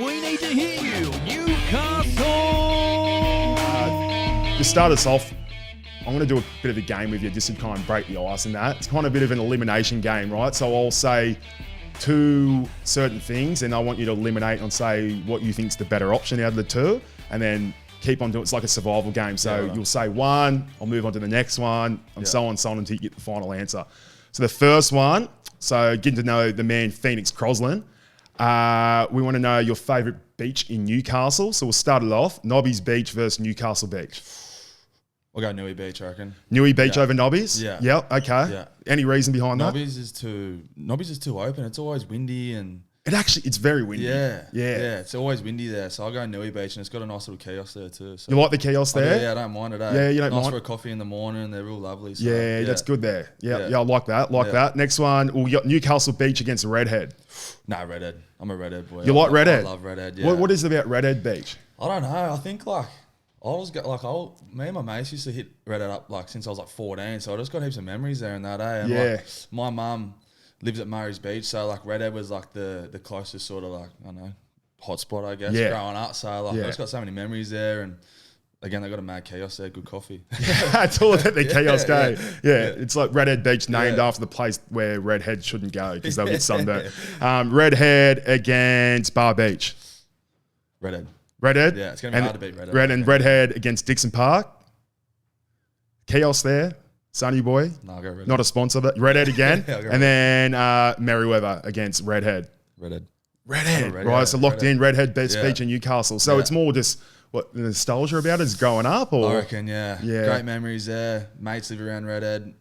We need to hear you, Newcastle! To start us off, I'm going to do a bit of a game with you just to kind of break the ice and that. It's kind of a bit of an elimination game, right? So I'll say two certain things and I want you to eliminate and say what you think's the better option out of the two, and then keep on doing it. It's like a survival game. So you'll say one, I'll move on to the next one, and so on until you get the final answer. So the first one, so getting to know the man Phoenix Crossland. We want to know your favourite beach in Newcastle. So we'll start it off. Nobby's Beach versus Newcastle Beach. We'll go Newey Beach, I reckon. Newey Beach over Nobby's? Yeah. Yep, okay. Yeah. Any reason behind that? Nobby's is too open. It's always windy and... It's very windy. Yeah. It's always windy there. So I'll go Newey Beach, and it's got a nice little kiosk there too. So you like the kiosk there? Yeah, I don't mind it. Yeah, you don't nice mind? for a coffee in the morning, and they're real lovely. So, yeah, that's good there. Yeah, I like that. That. Next one, we got Newcastle Beach against Redhead. Nah, Redhead. I'm a Redhead boy. You like Redhead? I love Redhead, yeah. What is it about Redhead Beach? I don't know. I think me and my mates used to hit Redhead up since I was 14, so I just got heaps of memories there in that day. And my mum lives at Murray's Beach, so Redhead was the closest sort of I don't know, hotspot, I guess, growing up. So I just got so many memories there, and again they got a mad kiosk there, good coffee. It's all about the kiosk, it's like Redhead Beach named after the place where Redhead shouldn't go because they'll get sunburnt. Redhead against Bar Beach. Redhead. Yeah, it's going to be hard to beat Redhead. Redhead against Dixon Park. Kiosk there. Sunny Boy. No, I'll go Redhead. Not a sponsor, but Redhead again. And then Merriweather against Redhead. Redhead. Right, so locked in. Redhead best beach in Newcastle. So it's more just what the nostalgia about it is growing up, or I reckon, yeah. Great memories there. Mates live around Redhead.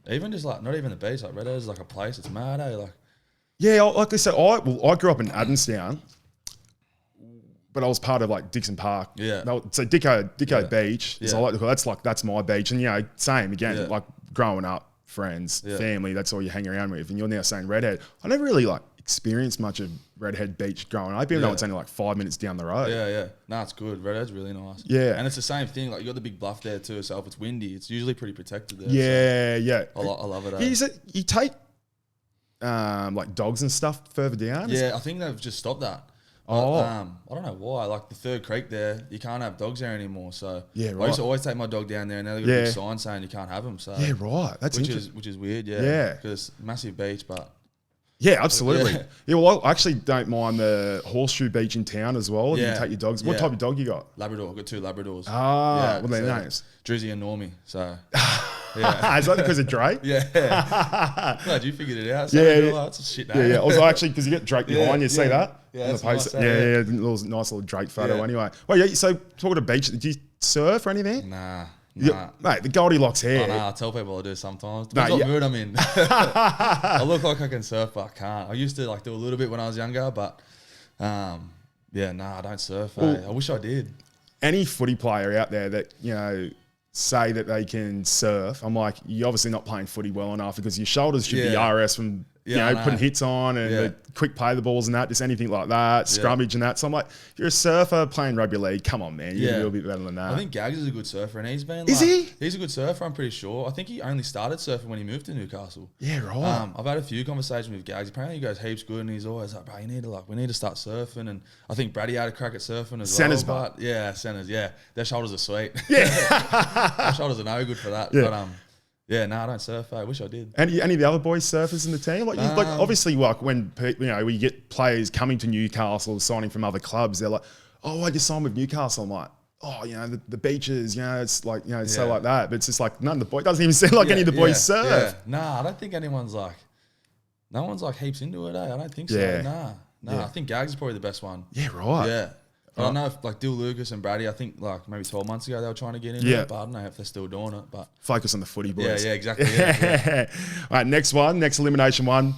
Even just not even the beach, Redhead is like a place. It's mad, eh? Like I said, I grew up in Adamstown, but I was part of Dixon Park. Yeah. So Dicko Beach. So I like to call that's my beach. And same again, growing up, friends, family, that's all you hang around with. And you're now saying Redhead. I never really experienced much of Redhead Beach growing up, even though it's only 5 minutes down the road. Yeah. No, it's good. Redhead's really nice. Yeah. And it's the same thing. You got the big bluff there too. So if it's windy, it's usually pretty protected there. Yeah. I love it. Is it you take dogs and stuff further down? Yeah, I think they've just stopped that. I don't know why. The Third Creek there, you can't have dogs there anymore. So I used to always take my dog down there, and now they've got a big sign saying you can't have them. So That's interesting. Which is weird. Yeah. Because massive beach, but yeah, absolutely. Well, I actually don't mind the Horseshoe Beach in town as well. If you take your dogs. What type of dog you got? Labrador. I've got 2 Labradors. What are their names? Drizzy and Normie. So. Yeah. Is that because of Drake? Yeah. Glad you figured it out. So that's a shit name. Yeah. I was actually, because you get Drake behind you, see that? Yeah, on the that's post. nice, Yeah. Nice little Drake photo anyway. Well, yeah, so talking to beach, do you surf or anything? Nah. Mate, the Goldilocks hair. I tell people I do sometimes. Depends what mood I'm in. I look like I can surf, but I can't. I used to do a little bit when I was younger, but I don't surf. Well, I wish I did. Any footy player out there that, say that they can surf, I'm like, you're obviously not playing footy well enough because your shoulders should be RS from putting hits on and the quick play the balls and that, just anything like that, scrummage and that. So I'm like, if you're a surfer playing rugby league, come on, man, you're a little bit better than that. I think Gags is a good surfer, and he's been. Is he? He's a good surfer, I'm pretty sure. I think he only started surfing when he moved to Newcastle. Yeah, right. I've had a few conversations with Gags. Apparently, he goes heaps good, and he's always like, bro, we need to start surfing. And I think Brady had a crack at surfing as centers, well. But centers, their shoulders are sweet. Yeah, their shoulders are no good for that. Yeah. But I don't surf. I wish I did. Any of the other boys surfers in the team? Obviously, when we get players coming to Newcastle, signing from other clubs, they're like, "Oh, I just signed with Newcastle." I'm like, "Oh, the beaches, it's so like that." But it's just none of the boys. Doesn't even seem like any of the boys surf. Yeah. Nah, I don't think anyone's no one's heaps into it. I don't think so. Yeah. Nah. I think Gags is probably the best one. Yeah, right. Yeah. I don't know if Dill Lucas and Brady, I think maybe 12 months ago they were trying to get into it, but I don't know if they're still doing it. But focus on the footy, boys. Yeah, exactly. Yeah. All right, next elimination one.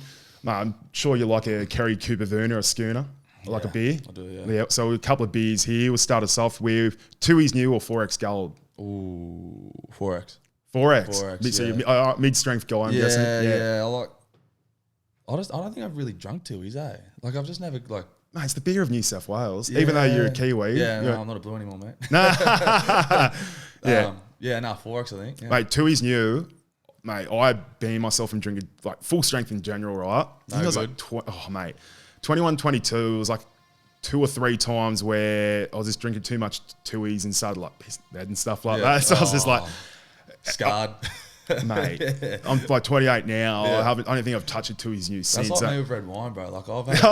I'm sure you like a Kerry Cooper Werner, a schooner. Like a beer. I do, yeah. So a couple of beers here. We'll start us off with 2E's New or 4X Gold. Ooh, 4X. 4X. So you're mid-strength guy, I'm guessing. Yeah. I don't think I've really drunk 2E's, I've just never Mate, it's the beer of New South Wales, even though you're a Kiwi. Yeah, no, I'm not a blue anymore, mate. Nah. 4X, I think. Yeah. Mate, 2E's New. Mate, I banned myself from drinking full strength in general, right? I think I was 21, 22. It was 2 or 3 times where I was just drinking too much Tuies and started like pissing bed and stuff like that. So I was just like scarred. Mate, I'm like 28 now. Yeah. I don't think I've touched a Tuies new since. That's like me with red wine, bro. Like I've had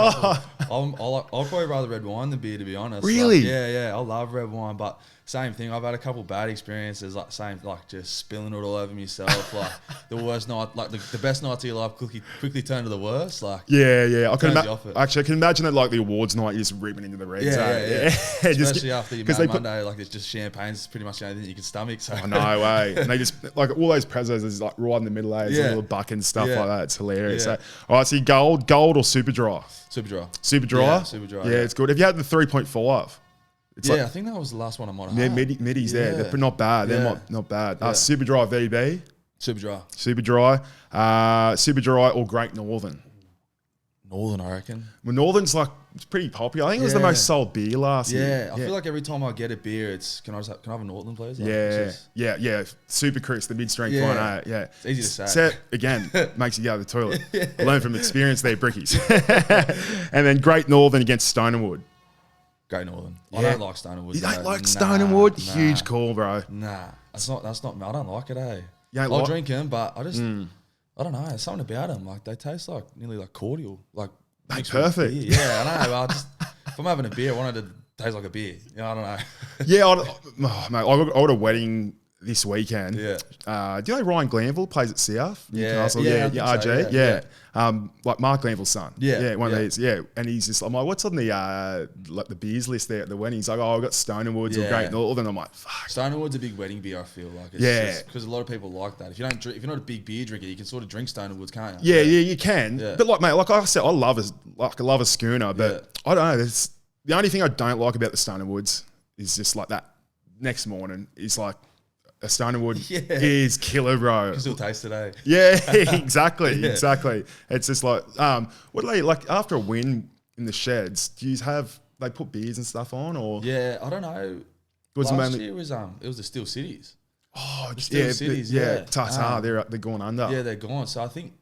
I'll probably rather red wine than beer, to be honest. Really? Like, yeah. I love red wine, but same thing. I've had a couple bad experiences, like just spilling it all over myself. Like the worst night, like the best nights of your life quickly turn to the worst. Like yeah. I can I can imagine it like the awards night. You're just ripping into the red zone. Yeah. Especially after your Mad they Monday, like it's just champagne. It's pretty much the only thing you can stomach. So no way. And they just like all those prezos is like right in the middle, a little buck and stuff like that. It's hilarious. Yeah. So all right, so you gold or super dry? Super dry. Super dry. Yeah, super dry. Yeah, it's good. Have you had the 3.5? It's I think that was the last one I might have had. Middies there. They're not bad. They're not bad. Super dry VB. Super dry. Super dry. Super dry or Great Northern. Northern, I reckon. Well, Northern's like, it's pretty popular. I think it was the most sold beer last year. I feel like every time I get a beer, it's can I have a Northern, please? Like, yeah. Super Chris, the mid-strength one. Yeah. It's easy to say. Set again makes you go to the toilet. Learn from experience there, Brickies. And then Great Northern against Stone and Wood. Great Northern. I don't like Stone and Wood. You don't like Stone and Wood? Huge call, bro. Nah, that's not me. I don't like it, eh? I'll drink them, but I just I don't know. There's something about them. Like they taste like nearly like cordial. Like perfect. Yeah, I know. If I'm having a beer, I want it to taste like a beer. You know, I don't know. Mate, I got a wedding this weekend. Yeah. Do you know Ryan Glanville plays at South? Newcastle? Yeah, RG. So, yeah. Like Mark Glanville's son. One of these. Yeah. And he's just, I'm like, what's on the like the beers list there at the wedding? He's like, I've got Stone and Woods or Great Northern. I'm like, fuck. Stone and Woods a big wedding beer, I feel like. It's because a lot of people like that. If you're not a big beer drinker, you can sort of drink Stone and Woods, can't you? Yeah, you can. Yeah. But like, mate, like I said, I love a schooner, but I don't know. The only thing I don't like about the Stone and Woods is just like that next morning is like, a Stone and Wood is killer, bro. You can still taste it, eh? Yeah, exactly. It's just like, what do they like after a win in the sheds? Do you have they put beers and stuff on, or I don't know. Last year was it was the Steel Cities. Oh, the Steel Cities, Tata, they're gone under. Yeah, they're gone. So I think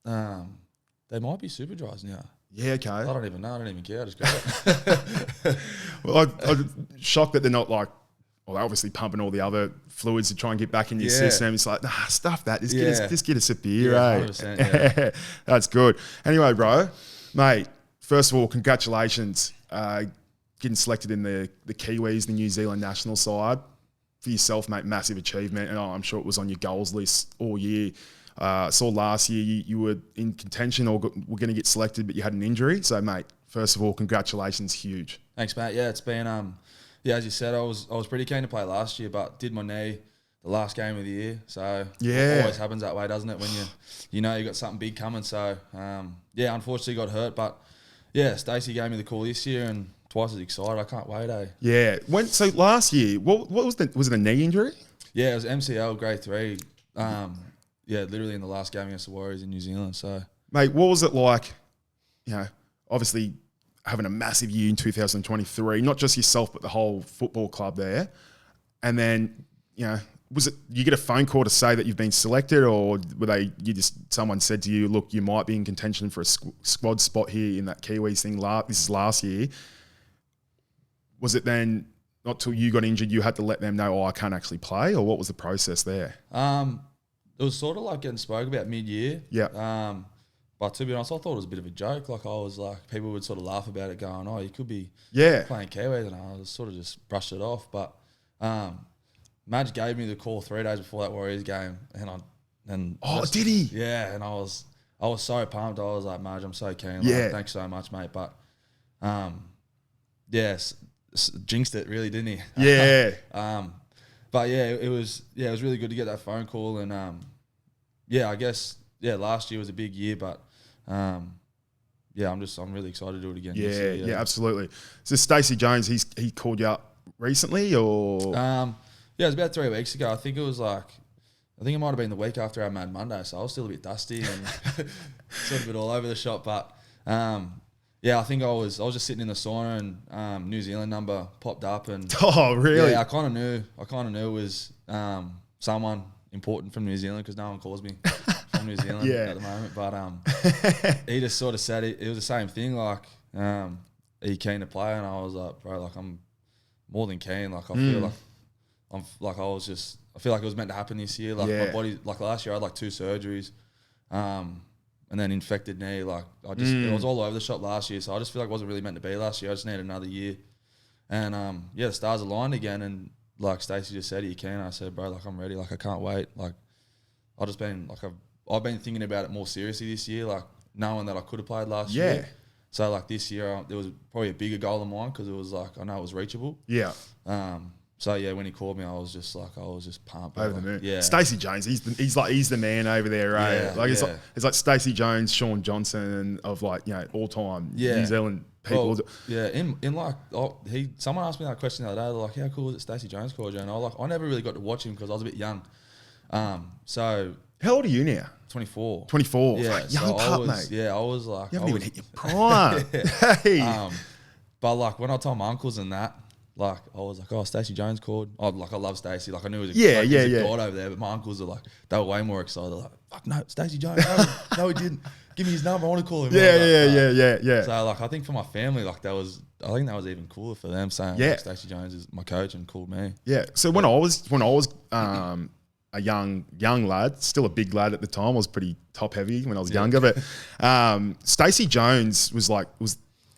they might be super dries now. Yeah, okay. I don't even know. I don't even care. I just got it. Well, I'm shocked that they're not like. Well, they're obviously pumping all the other fluids to try and get back in your system. It's like, nah, stuff that. Just get us a beer, 100%, That's good. Anyway, bro, mate, first of all, congratulations getting selected in the Kiwis, the New Zealand national side. For yourself, mate, massive achievement. And I'm sure it was on your goals list all year. Saw last year you were in contention or were going to get selected, but you had an injury. So, mate, first of all, congratulations. Huge. Thanks, mate. Yeah, it's been... Yeah, as you said, I was pretty keen to play last year, but did my knee the last game of the year. So it always happens that way, doesn't it? When you know you got something big coming. So unfortunately got hurt, but Stacey gave me the call this year and twice as excited. I can't wait, eh? Yeah. So last year, what was it a knee injury? Yeah, it was MCL grade 3. Literally in the last game against the Warriors in New Zealand. So, mate, what was it like? You know, obviously having a massive year in 2023, not just yourself, but the whole football club there. And then, was it, you get a phone call to say that you've been selected, or someone said to you, look, you might be in contention for a squad spot here in that Kiwis thing. This is last year. Was it then not till you got injured, you had to let them know, I can't actually play, or what was the process there? It was sort of like getting spoke about mid-year. Yeah. But to be honest, I thought it was a bit of a joke. Like I was like, people would sort of laugh about it, going, "Oh, you could be playing Kiwis," and I was sort of just brushed it off. But Madge gave me the call 3 days before that Warriors game, did he? Yeah, and I was so pumped. I was like, Madge, I'm so keen. Like, thanks so much, mate. But jinxed it, really, didn't he? Yeah. But it was really good to get that phone call, and I guess. Yeah, last year was a big year, but I'm really excited to do it again. Yeah, absolutely. So Stacey Jones, he called you up recently, or? It was about 3 weeks ago. I think it might have been the week after our Mad Monday, so I was still a bit dusty and sort of a bit all over the shop. But I think I was just sitting in the sauna and New Zealand number popped up, and oh really? Yeah, I kind of knew it was someone important from New Zealand because no one calls me from New Zealand at the moment. But he just sort of said it was the same thing. Like are you keen to play? And I was like, bro, like I'm more than keen. Like I feel like I feel like it was meant to happen this year. Like my body, like last year I had like 2 surgeries, and then infected knee. Like it was all over the shop last year. So I just feel like it wasn't really meant to be last year. I just needed another year. And the stars aligned again. And like Stacey just said, are you keen? I said, bro, like I'm ready. Like I can't wait. Like I've been thinking about it more seriously this year. Like knowing that I could have played last year. So like this year, there was probably a bigger goal in mind because it was like I know it was reachable. Yeah. So yeah, when he called me, I was just pumped. Over the moon. Yeah. Stacey Jones, he's the man over there, right? Yeah, like it's like Stacey Jones, Sean Johnson of like all time New Zealand people. Well, someone asked me that question the other day. They're like, how cool is it Stacey Jones called you? And I never really got to watch him because I was a bit young. So how old are you now? 24. 24. Yeah, like young pup, mate. Yeah, I was like, you haven't even hit your prime. Hey. But like when I told my uncles and that, like I was like, oh, Stacey Jones called. I love Stacey. Like I knew it was a god over there. But my uncles are like, they were way more excited. They're like, fuck no, Stacey Jones. No, he didn't. Give me his number. I want to call him. Yeah. So like I think for my family, like I think that was even cooler for them saying like, Stacey Jones is my coach and called me. Yeah. So when I was a young lad, still a big lad at the time. I was pretty top heavy when I was younger, but Stacey Jones was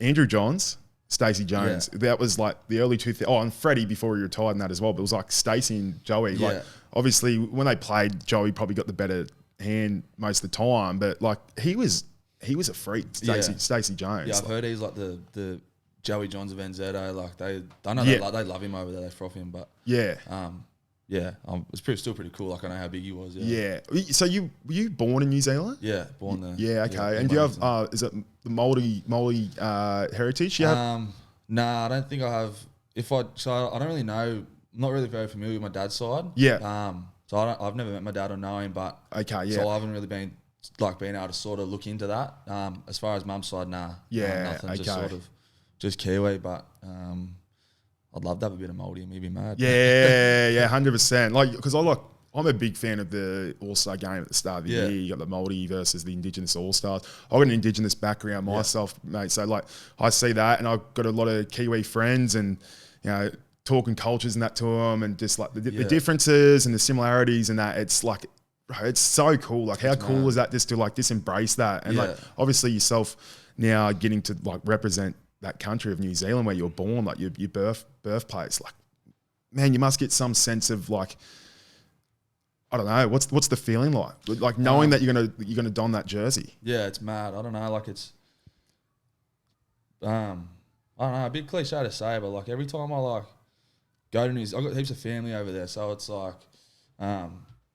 Andrew Johns, Stacey Jones. Yeah. That was like the early 2000s. Oh, and Freddie before he retired and that as well. But it was like Stacey and Joey. Yeah. Like obviously when they played, Joey probably got the better hand most of the time, but like he was a freak, Stacey Jones. Yeah, I've heard he's like the Joey Johns of NZ. Like they love him over there. They froth him, but it's still pretty cool. Like I know how big he was. Yeah. So were you born in New Zealand? Yeah, born there. Yeah. Okay. And do you have is it the Maori heritage? You have? Nah, I don't think I have. I don't really know. I'm not really very familiar with my dad's side. Yeah. So I've never met my dad or know him, but so I haven't really been able to sort of look into that. As far as mum's side, nah. Nothing. Okay. Just Kiwi, but I'd love to have a bit of Māori and maybe mad. Yeah, 100%. Like, because I'm a big fan of the All-Star game at the start of the year. You got the Māori versus the Indigenous All-Stars. I've got an Indigenous background myself, mate. So like, I see that, and I've got a lot of Kiwi friends, and talking cultures and that to them, and just like the differences and the similarities and that. It's like, it's so cool. Like, how cool is that just to like just embrace that? And like, obviously yourself now getting to like represent that country of New Zealand where you were born, like your birthplace. Like, man, you must get some sense of like, I don't know, what's the feeling like? Like knowing that you're gonna don that jersey. Yeah, it's mad. I don't know, like it's I don't know, a bit cliche to say, but like every time I like go to I've got heaps of family over there, so it's like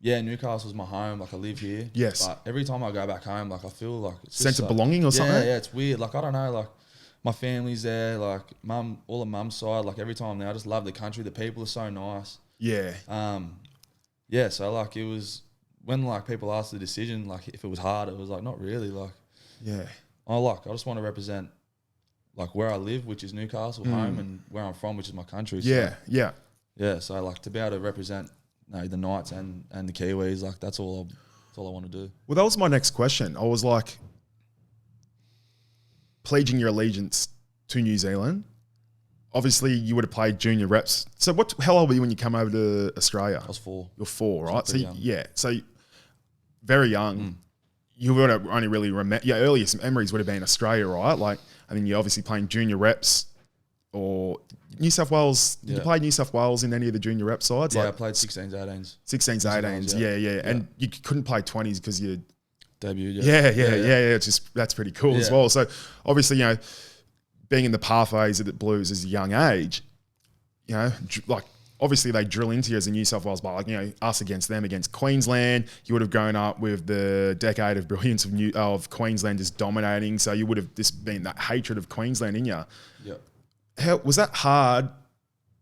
Newcastle's my home, like I live here. Yes. But every time I go back home, like I feel like it's sense just of belonging or something? Yeah, it's weird. Like I don't know, like my family's there, like all of mum's side, like every time now I just love the country, the people are so nice. Yeah. So like it was when like people asked the decision, like if it was hard, it was like not really, like I just want to represent like where I live, which is Newcastle home, and where I'm from, which is my country. So, so like to be able to represent the Knights and the Kiwis, like that's all I want to do. Well, that was my next question. I was like, pledging your allegiance to New Zealand. Obviously, you would have played junior reps. So how old were you when you come over to Australia? I was 4. You're 4, right? So so very young. You would have only really remember your earliest memories would have been Australia, right? Like, I mean, you're obviously playing junior reps or New South Wales. Did you play New South Wales in any of the junior rep sides? Yeah, I played 16s, 18s. 16s, 18s. Yeah. And you couldn't play 20s because you debuted. Yeah. It's just that's pretty cool as well. So obviously, being in the pathways of the Blues as a young age, like obviously they drill into you as a New South Wales, but like us against them, against Queensland, you would have grown up with the decade of brilliance of Queensland just dominating. So you would have just been that hatred of Queensland in you. Yeah. How was that hard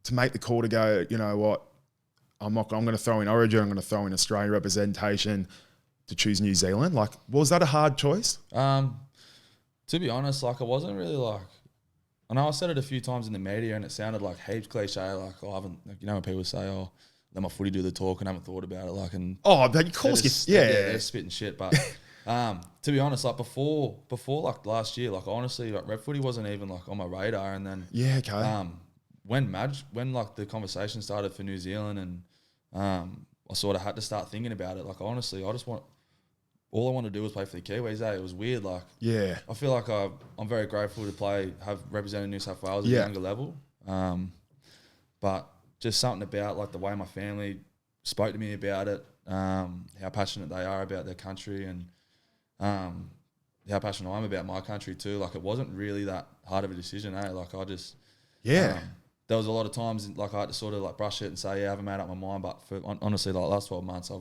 to make the call to go? You know what? I'm going to throw in Origin. I'm going to throw in Australian representation to choose New Zealand. Like, was that a hard choice? To be honest, like I wasn't really like. I know I said it a few times in the media and it sounded like heaps cliche, like I haven't, like, when people say, oh, let my footy do the talk and I haven't thought about it, like, and but of course, they're spitting shit, but To be honest, like before like last year, like honestly, like rep footy wasn't even like on my radar. And then when like the conversation started for New Zealand, and I sort of had to start thinking about it. Like honestly, all I want to do was play for the Kiwis. It was weird. Like I feel like I'm very grateful to have represented New South Wales at a younger level. But just something about like the way my family spoke to me about it, how passionate they are about their country, and how passionate I am about my country too. Like it wasn't really that hard of a decision, Like I just there was a lot of times like I had to sort of like brush it and say, I haven't made up my mind. But for honestly, like the last 12 months,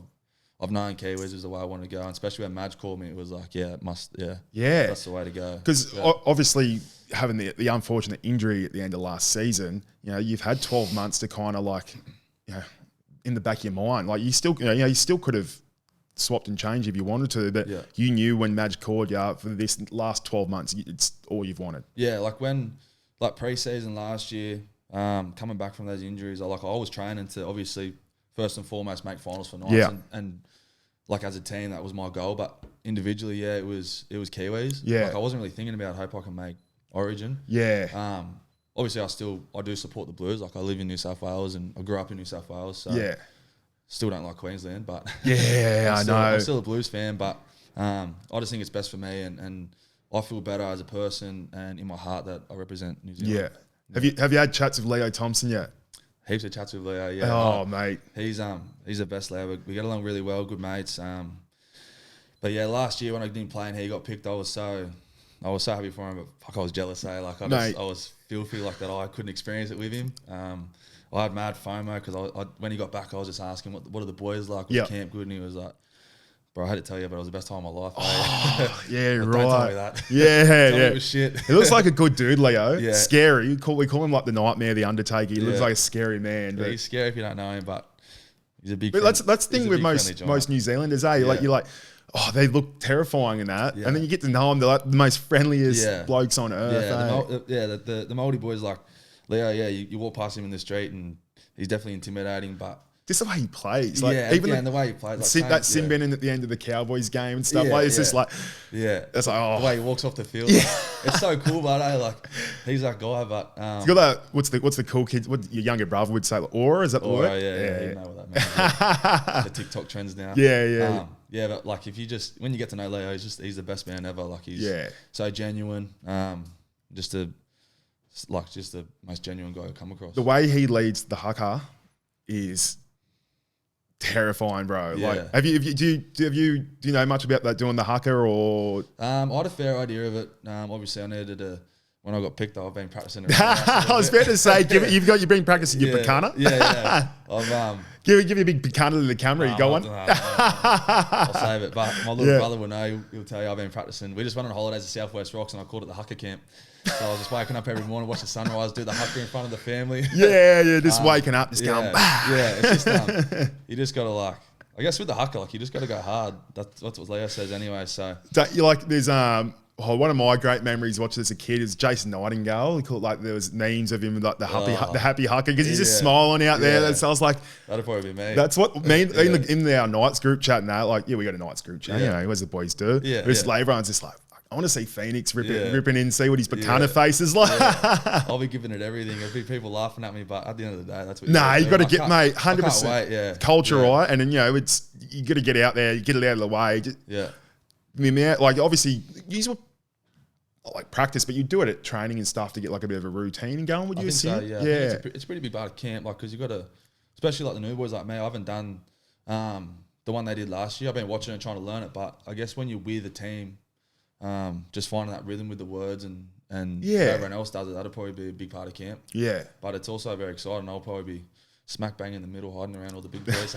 I've known Kiwis is the way I want to go, and especially when Madge called me, it was like, that's the way to go. Because obviously having the unfortunate injury at the end of last season, you've had 12 months to kind of like, in the back of your mind, like you still could have swapped and changed if you wanted to, but you knew when Madge called you for this last 12 months, it's all you've wanted. Yeah, like when, like pre-season last year, coming back from those injuries, I was training to obviously first and foremost make finals for Knights, and like as a team that was my goal. But individually, it was Kiwis. Like I wasn't really thinking about hope I can make Origin. Obviously I do support the Blues. Like I live in New South Wales and I grew up in New South Wales, so still don't like Queensland, but I know I'm still a Blues fan. But I just think it's best for me, and I feel better as a person and in my heart that I represent New Zealand. Have you had chats with Leo Thompson yet? Heaps of chats with Leo. Oh, mate, he's the best Leo. We get along really well, good mates. But last year when I didn't play and he got picked, I was so happy for him. But fuck, I was jealous. Like I was filthy like that. I couldn't experience it with him. I had mad FOMO because when he got back, I was just asking what are the boys like? Was camp good? And he was like, bro, I had to tell you, but it was the best time of my life. Right. Don't tell me that. It was shit. He looks like a good dude, Leo. Scary. We call him like the Nightmare, the Undertaker. He looks like a scary man. But he's scary if you don't know him, but he's a big. But that's the thing with most New Zealanders, Like you're like, oh, they look terrifying in that, and then you get to know them. They're like the most friendliest blokes on earth. The Māori boys like Leo. You walk past him in the street and he's definitely intimidating, but. Just the way he plays, like even the way he plays, like that sin bin in at the end of the Cowboys game and stuff. It's just like, it's like the way he walks off the field. It's so cool, but like he's that guy. But he's got that. What's the cool kids? What your younger brother would say? Like, aura, is that the word? You know what that means. The TikTok trends now. But like if you when you get to know Leo, he's the best man ever. Like he's so genuine. Just the most genuine guy I've come across. The way he leads the haka is terrifying, bro. Like, do you know much about that, doing the haka, or? I had a fair idea of it. Obviously, I needed to. When I got picked, I've been practicing. I was about to say, you've been practicing your picana. I've give you a big picana to the camera. You go on. I'll save it. But my little brother will know. He'll tell you I've been practicing. We just went on holidays to Southwest Rocks, and I called it the haka camp. So I was just waking up every morning, watch the sunrise, do the haka in front of the family. Just waking up, just going. It's just you just gotta I guess with the haka, you just gotta go hard. That's what Leo says anyway. So you there's one of my great memories watching as a kid is Jason Nightingale. He called there was memes of him like the happy haka because he's just smiling out there. So I was like, that'd probably be me. That's what me in our Knights group chat and that. We got a Knights group chat. As the boys do. Everyone's just like, I want to see Phoenix ripping in, see what his picana face is like. I'll be giving it everything. There'll be people laughing at me, but at the end of the day, that's what. You got to get, mate, 100%. Culture, right? And then it's you got to get out there, get it out of the way. Obviously, use practice, but you do it at training and stuff to get a bit of a routine and going. Would you see? It's a pretty big part of camp, because you got to, especially the new boys like me. I haven't done the one they did last year. I've been watching and trying to learn it, but I guess when you're with a team. Just finding that rhythm with the words and everyone else does it, that'll probably be a big part of camp. But it's also very exciting. I'll probably be smack bang in the middle, hiding around all the big boys.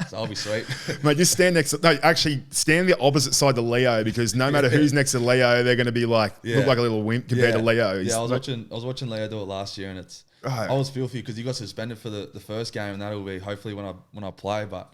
So I'll be sweet. Mate, just stand stand the opposite side to Leo, because no matter who's next to Leo, they're going to be look like a little wimp compared to Leo. I was watching Leo do it last year, and I was filthy because he got suspended for the first game, and that'll be hopefully when I play. But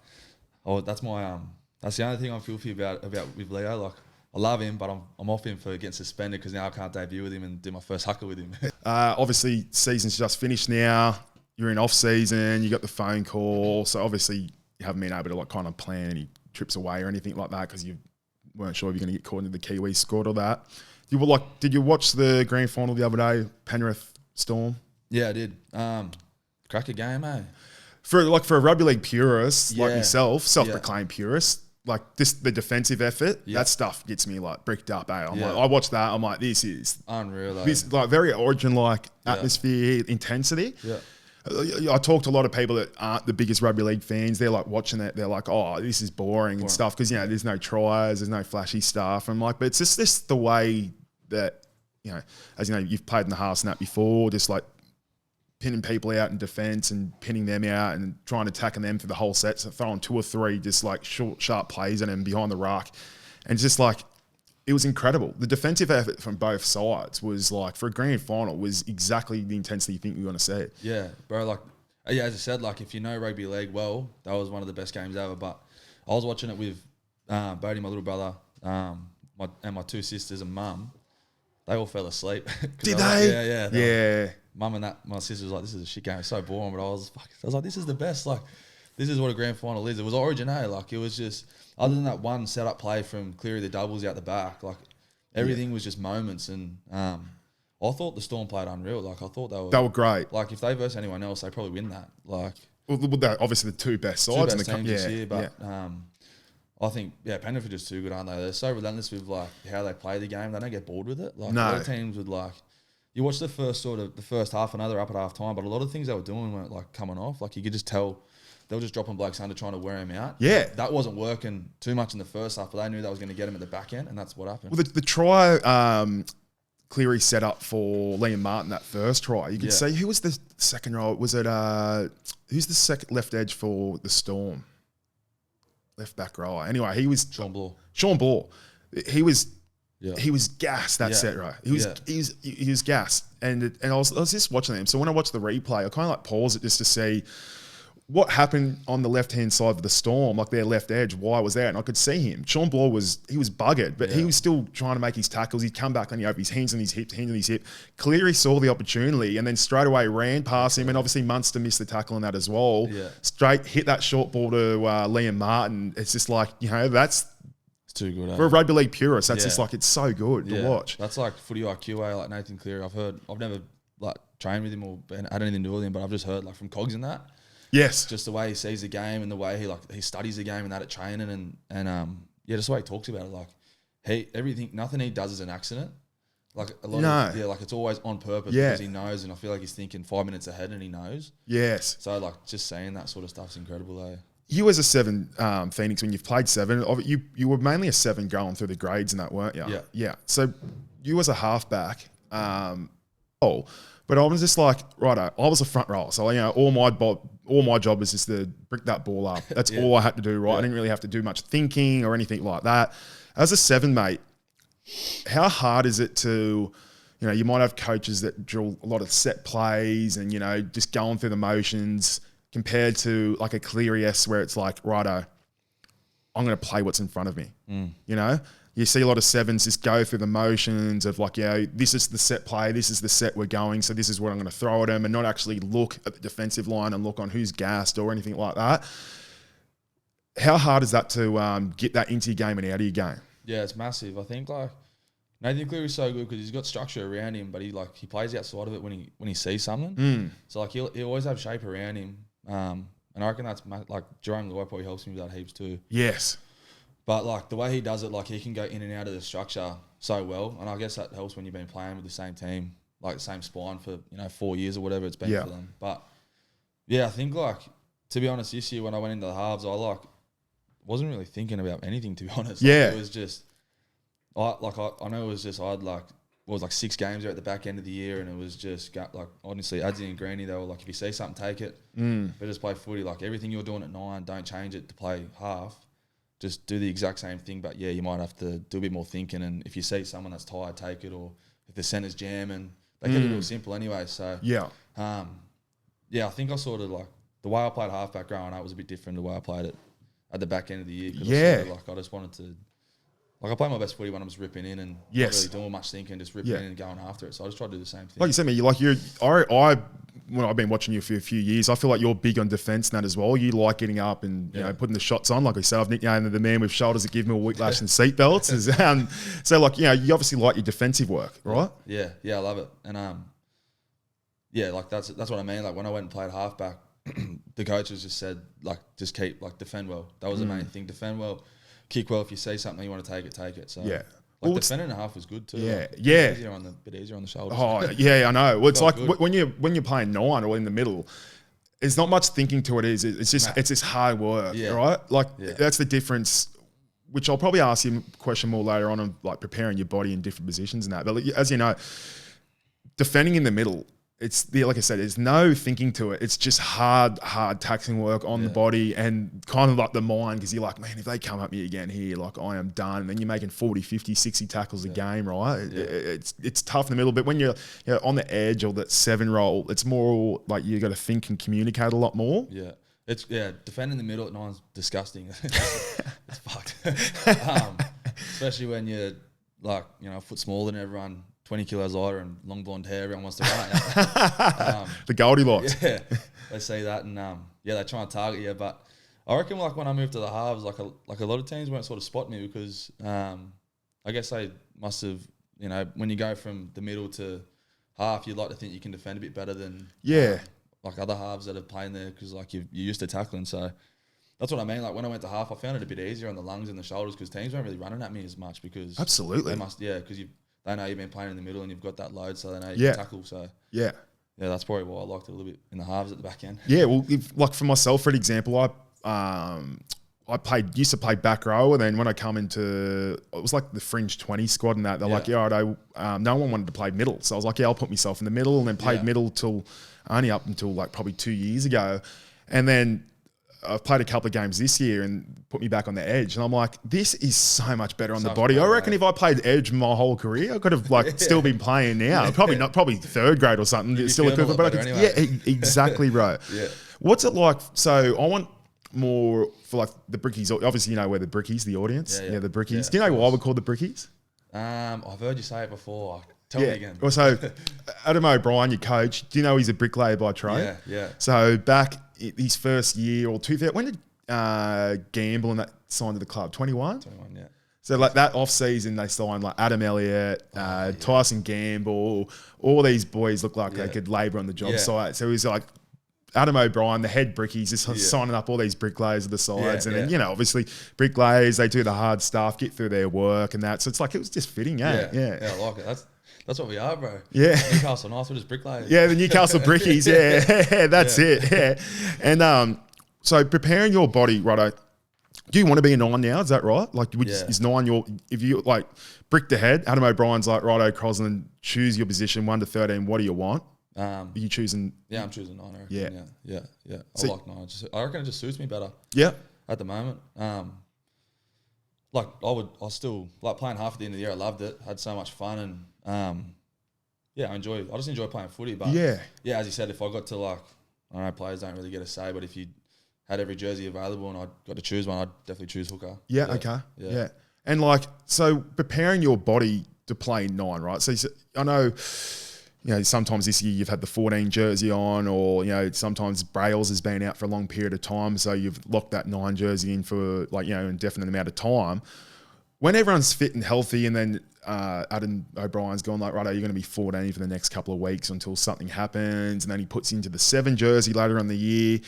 that's my that's the only thing I'm filthy about with Leo. I love him, but I'm off him for getting suspended because now I can't debut with him and do my first haka with him. Obviously, season's just finished now. You're in off season. You got the phone call, so obviously you haven't been able to kind of plan any trips away or anything like that because you've weren't sure if you're going to get caught into the Kiwis squad or that. Did you watch the grand final the other day, Penrith Storm? Yeah, I did. Cracker game, eh? For a rugby league purist like yourself, self-proclaimed purist, like the defensive effort, that stuff gets me like bricked up. I'm like, I watch that, I'm like, this is unreal. This like very Origin-like atmosphere, intensity. Yeah. I talk to a lot of people that aren't the biggest rugby league fans. They're like watching it. They're like, oh, this is boring and stuff because, there's no tries, there's no flashy stuff. I'm like, but it's just this the way that, as you know, you've played in the half snap before, just like pinning people out in defence and pinning them out and trying to tackle them for the whole set. So throwing 2 or 3 just like short, sharp plays at them behind the ruck. And it's just like, it was incredible. The defensive effort from both sides was like, for a grand final, was exactly the intensity you think you're going to see. Yeah, bro. Like, as I said, like if you know rugby league well, that was one of the best games ever. But I was watching it with Bodie, my little brother, and my 2 sisters and mum. They all fell asleep. Did they? Yeah. Mum and my sister was like, "This is a shit game. It's so boring." But I was like, "This is the best. Like, this is what a grand final is." It was Origin, eh? Like, it was just, other than that one set-up play from Cleary the doubles out the back, like, everything was just moments. And I thought the Storm played unreal. Like, I thought they were great. Like, if they versus anyone else, they probably win that. Like, well, they're obviously the 2 best sides in the teams this year. But I think, Penrith are just too good, aren't they? They're so relentless with like how they play the game. They don't get bored with it. Like, a lot of teams would like. You watch the first half, and they're up at half time, but a lot of things they were doing weren't like coming off. Like, you could just tell they were just dropping blokes under, trying to wear him out. Yeah. That wasn't working too much in the first half, but they knew that was going to get him at the back end, and that's what happened. Well, the try Cleary set up for Liam Martin, that first try, you could see, who was the second row? Was it, who's the second left edge for the Storm? Left back row. Anyway, he was... Sean Bloor. He was gassed that set, right? He was gassed. And I was just watching them. So when I watched the replay, I kind of like paused it just to see what happened on the left-hand side of the Storm, like their left edge, why was that? And I could see him. Sean Bloor was buggered, but he was still trying to make his tackles. He'd come back and he opened his hands on his hips, hands on his hip. Cleary saw the opportunity and then straight away ran past him, and obviously Munster missed the tackle on that as well. Yeah. Straight hit that short ball to Liam Martin. It's just like, that's... It's too good. For a rugby league purist, that's just like, it's so good to watch. That's like footy IQ, like Nathan Cleary. I've never like trained with him or had anything to do with him, but I've just heard like from Cogs and that. Yes, just the way he sees the game and the way he studies the game and that at training and just the way he talks about it. Like nothing he does is an accident. Like a lot of like it's always on purpose because he knows, and I feel like he's thinking 5 minutes ahead and he knows. Yes. So like just seeing that sort of stuff's incredible, eh? You as a 7 Phoenix, when you've played 7, you were mainly a 7 going through the grades and that, weren't you? Yeah. Yeah. So you as a halfback, but I was just like, righto, I was a front row. So, all my job was just to brick that ball up. That's all I had to do, right? I didn't really have to do much thinking or anything like that. As a 7, mate, how hard is it to, you might have coaches that drill a lot of set plays and, just going through the motions compared to like a Cleary-esque where it's like, righto, I'm going to play what's in front of me. You see a lot of 7s just go through the motions of like, this is the set play, this is the set we're going, so this is what I'm going to throw at them, and not actually look at the defensive line and look on who's gassed or anything like that. How hard is that to get that into your game and out of your game? Yeah, it's massive. I think like Nathan Cleary's so good because he's got structure around him, but he plays outside of it when he sees something. So like he'll always have shape around him, and I reckon that's like Jerome Loy probably helps me with that heaps too. Yes. But like the way he does it, like he can go in and out of the structure so well, and I guess that helps when you've been playing with the same team, like the same spine for 4 years or whatever it's been for them. But I think like to be honest, this year when I went into the halves, I wasn't really thinking about anything, to be honest. It was just I know it was just I had 6 games there at the back end of the year, and it was just honestly Adzi and Greeny, they were like, if you see something, take it, but just play footy. Like everything you're doing at 9, don't change it to play half. Just do the exact same thing, but you might have to do a bit more thinking. And if you see someone that's tired, take it. Or if the center's jamming, they keep it real simple anyway. So I think I sort of like the way I played halfback growing up was a bit different to the way I played it at the back end of the year. I just wanted to, I play my best footy when I'm just ripping in and not really doing much thinking, just ripping in and going after it. So I just try to do the same thing. Like you said, man, I when I've been watching you for a few years, I feel like you're big on defence and that as well. You like getting up and you know putting the shots on. Like I said, I've nicknamed the man with shoulders that give me a whiplash and seatbelts. So like, you know, you obviously like your defensive work, right? Yeah, I love it. And yeah, like that's what I mean. Like when I went and played halfback, the coaches just said like just keep like defend well. That was the main thing. Defend well, kick well. If you see something you want to take it. So yeah. Like defending a half was good too. Yeah, like, yeah. Bit easier on the shoulders. Oh, yeah, I know. Well, it's like good. when you're playing 9 or in the middle, there's not much thinking to it. It's just hard work, right? Like that's the difference. Which I'll probably ask you a question more later on like preparing your body in different positions and that. But as you know, defending in the middle, like I said, there's no thinking to it. It's just hard taxing work on the body and kind of like the mind, because you're like, man, if they come at me again here, like I am done. And then you're making 40, 50, 60 tackles a game, right? It's tough in the middle. But when you're on the edge or that 7 roll, it's more like you got to think and communicate a lot more. Yeah. Defending the middle at 9's disgusting. It's fucked. Especially when you're like, you know, a foot smaller than everyone, 20 kilos lighter and long blonde hair, everyone wants to run. The Goldilocks. Yeah, they see that and they try and target you. But I reckon like when I moved to the halves, like a lot of teams weren't sort of spot me because I guess they must have, you know, when you go from the middle to half, you'd like to think you can defend a bit better than like other halves that are playing there because like you're used to tackling. So that's what I mean. Like when I went to half, I found it a bit easier on the lungs and the shoulders because teams weren't really running at me as much because they must, because they know you've been playing in the middle and you've got that load, so they know you can tackle. So yeah, that's probably why I liked it a little bit in the halves at the back end. Yeah, well, like for myself, for example, I used to play back row, and then when I come into, it was like the fringe 20 squad and that, they're like, no one wanted to play middle. So I was like, I'll put myself in the middle, and then played middle only up until like probably 2 years ago. And then I've played a couple of games this year and put me back on the edge. And I'm like, this is so much better on the body. I reckon if I played edge my whole career, I could have like still been playing now. Probably third grade or something. It's still equivalent, but anyway. Exactly right. What's it like? So I want more for like the Brickies. Obviously, you know where the Brickies, the audience. Yeah, the Brickies. Do you know why we call the Brickies? I've heard you say it before. Tell me again. Well, so Adam O'Brien, your coach, do you know he's a bricklayer by trade? Yeah. So back his first year or 2, when did Gamble and that sign to the club? 21? 21, yeah. So like that off season, they signed like Adam Elliott, Tyson Gamble, all these boys look like they could labour on the job site. So he was like Adam O'Brien, the head brickies, just signing up all these bricklayers at the sides. And then, you know, obviously bricklayers, they do the hard stuff, get through their work and that. So it's like, it was just fitting, Yeah, I like it. That's what we are, bro. Yeah. Newcastle Knights, we're just bricklayers. Yeah, the Newcastle Brickies. That's it. Yeah. And so preparing your body, righto. Do you want to be a 9 now? Is that right? Like, is 9 if you like bricked ahead, Adam O'Brien's like, righto, Crossland, choose your position 1 to 13. What do you want? Are you choosing? Yeah, I'm choosing 9. I reckon. Yeah. So, I like 9. I reckon it just suits me better. Yeah. At the moment. Like I still like playing half at the end of the year. I loved it. Had so much fun and I just enjoy playing footy. But as you said, if I got to like, I don't know, players don't really get a say, but if you had every jersey available and I got to choose one, I'd definitely choose hooker. Yeah. Okay. Yeah. And like, so preparing your body to play 9, right? So I know, you know, sometimes this year you've had the 14 jersey on, or, you know, sometimes Brails has been out for a long period of time. So you've locked that 9 jersey in for like, you know, an indefinite amount of time. When everyone's fit and healthy, and then Adam O'Brien's gone like, right, you're going to be 14 for the next couple of weeks until something happens. And then he puts you into the 7 jersey later in the year.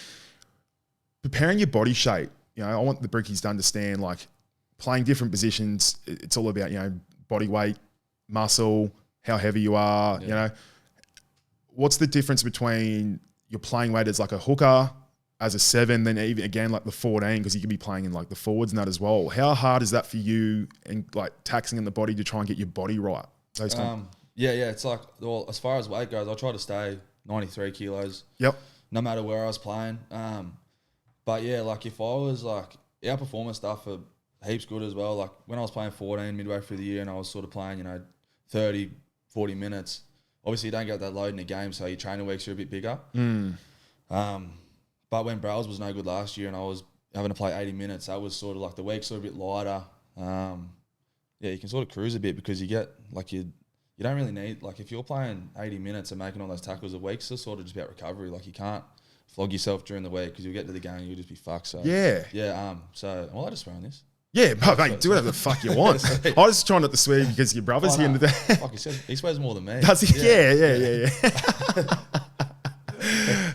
Preparing your body shape, you know, I want the Brickies to understand, like, playing different positions, it's all about, you know, body weight, muscle, how heavy you are, you know. What's the difference between your playing weight as like a hooker, as a 7, then even again like the 14, because you could be playing in like the forwards and that as well. How hard is that for you and like taxing on the body to try and get your body right? It's like, well, as far as weight goes, I try to stay 93 kilos. Yep. No matter where I was playing. But yeah, like if I was like, our performance stuff are heaps good as well. Like when I was playing 14 midway through the year and I was sort of playing, you know, 30, 40 minutes, obviously you don't get that load in a game, so your training weeks are a bit bigger. But when Browse was no good last year and I was having to play 80 minutes, that was sort of like the weeks are a bit lighter. You can sort of cruise a bit because you get like your you don't really need, like, if you're playing 80 minutes and making all those tackles a week, it's sort of just about recovery. Like, you can't flog yourself during the week because you'll get to the game and you'll just be fucked. So so am I allowed to swear on this? Yeah, but mate, do whatever the fuck you want. I was trying not to swear because your brother's here in the day. Fuck, he swears more than me. Does he? Yeah.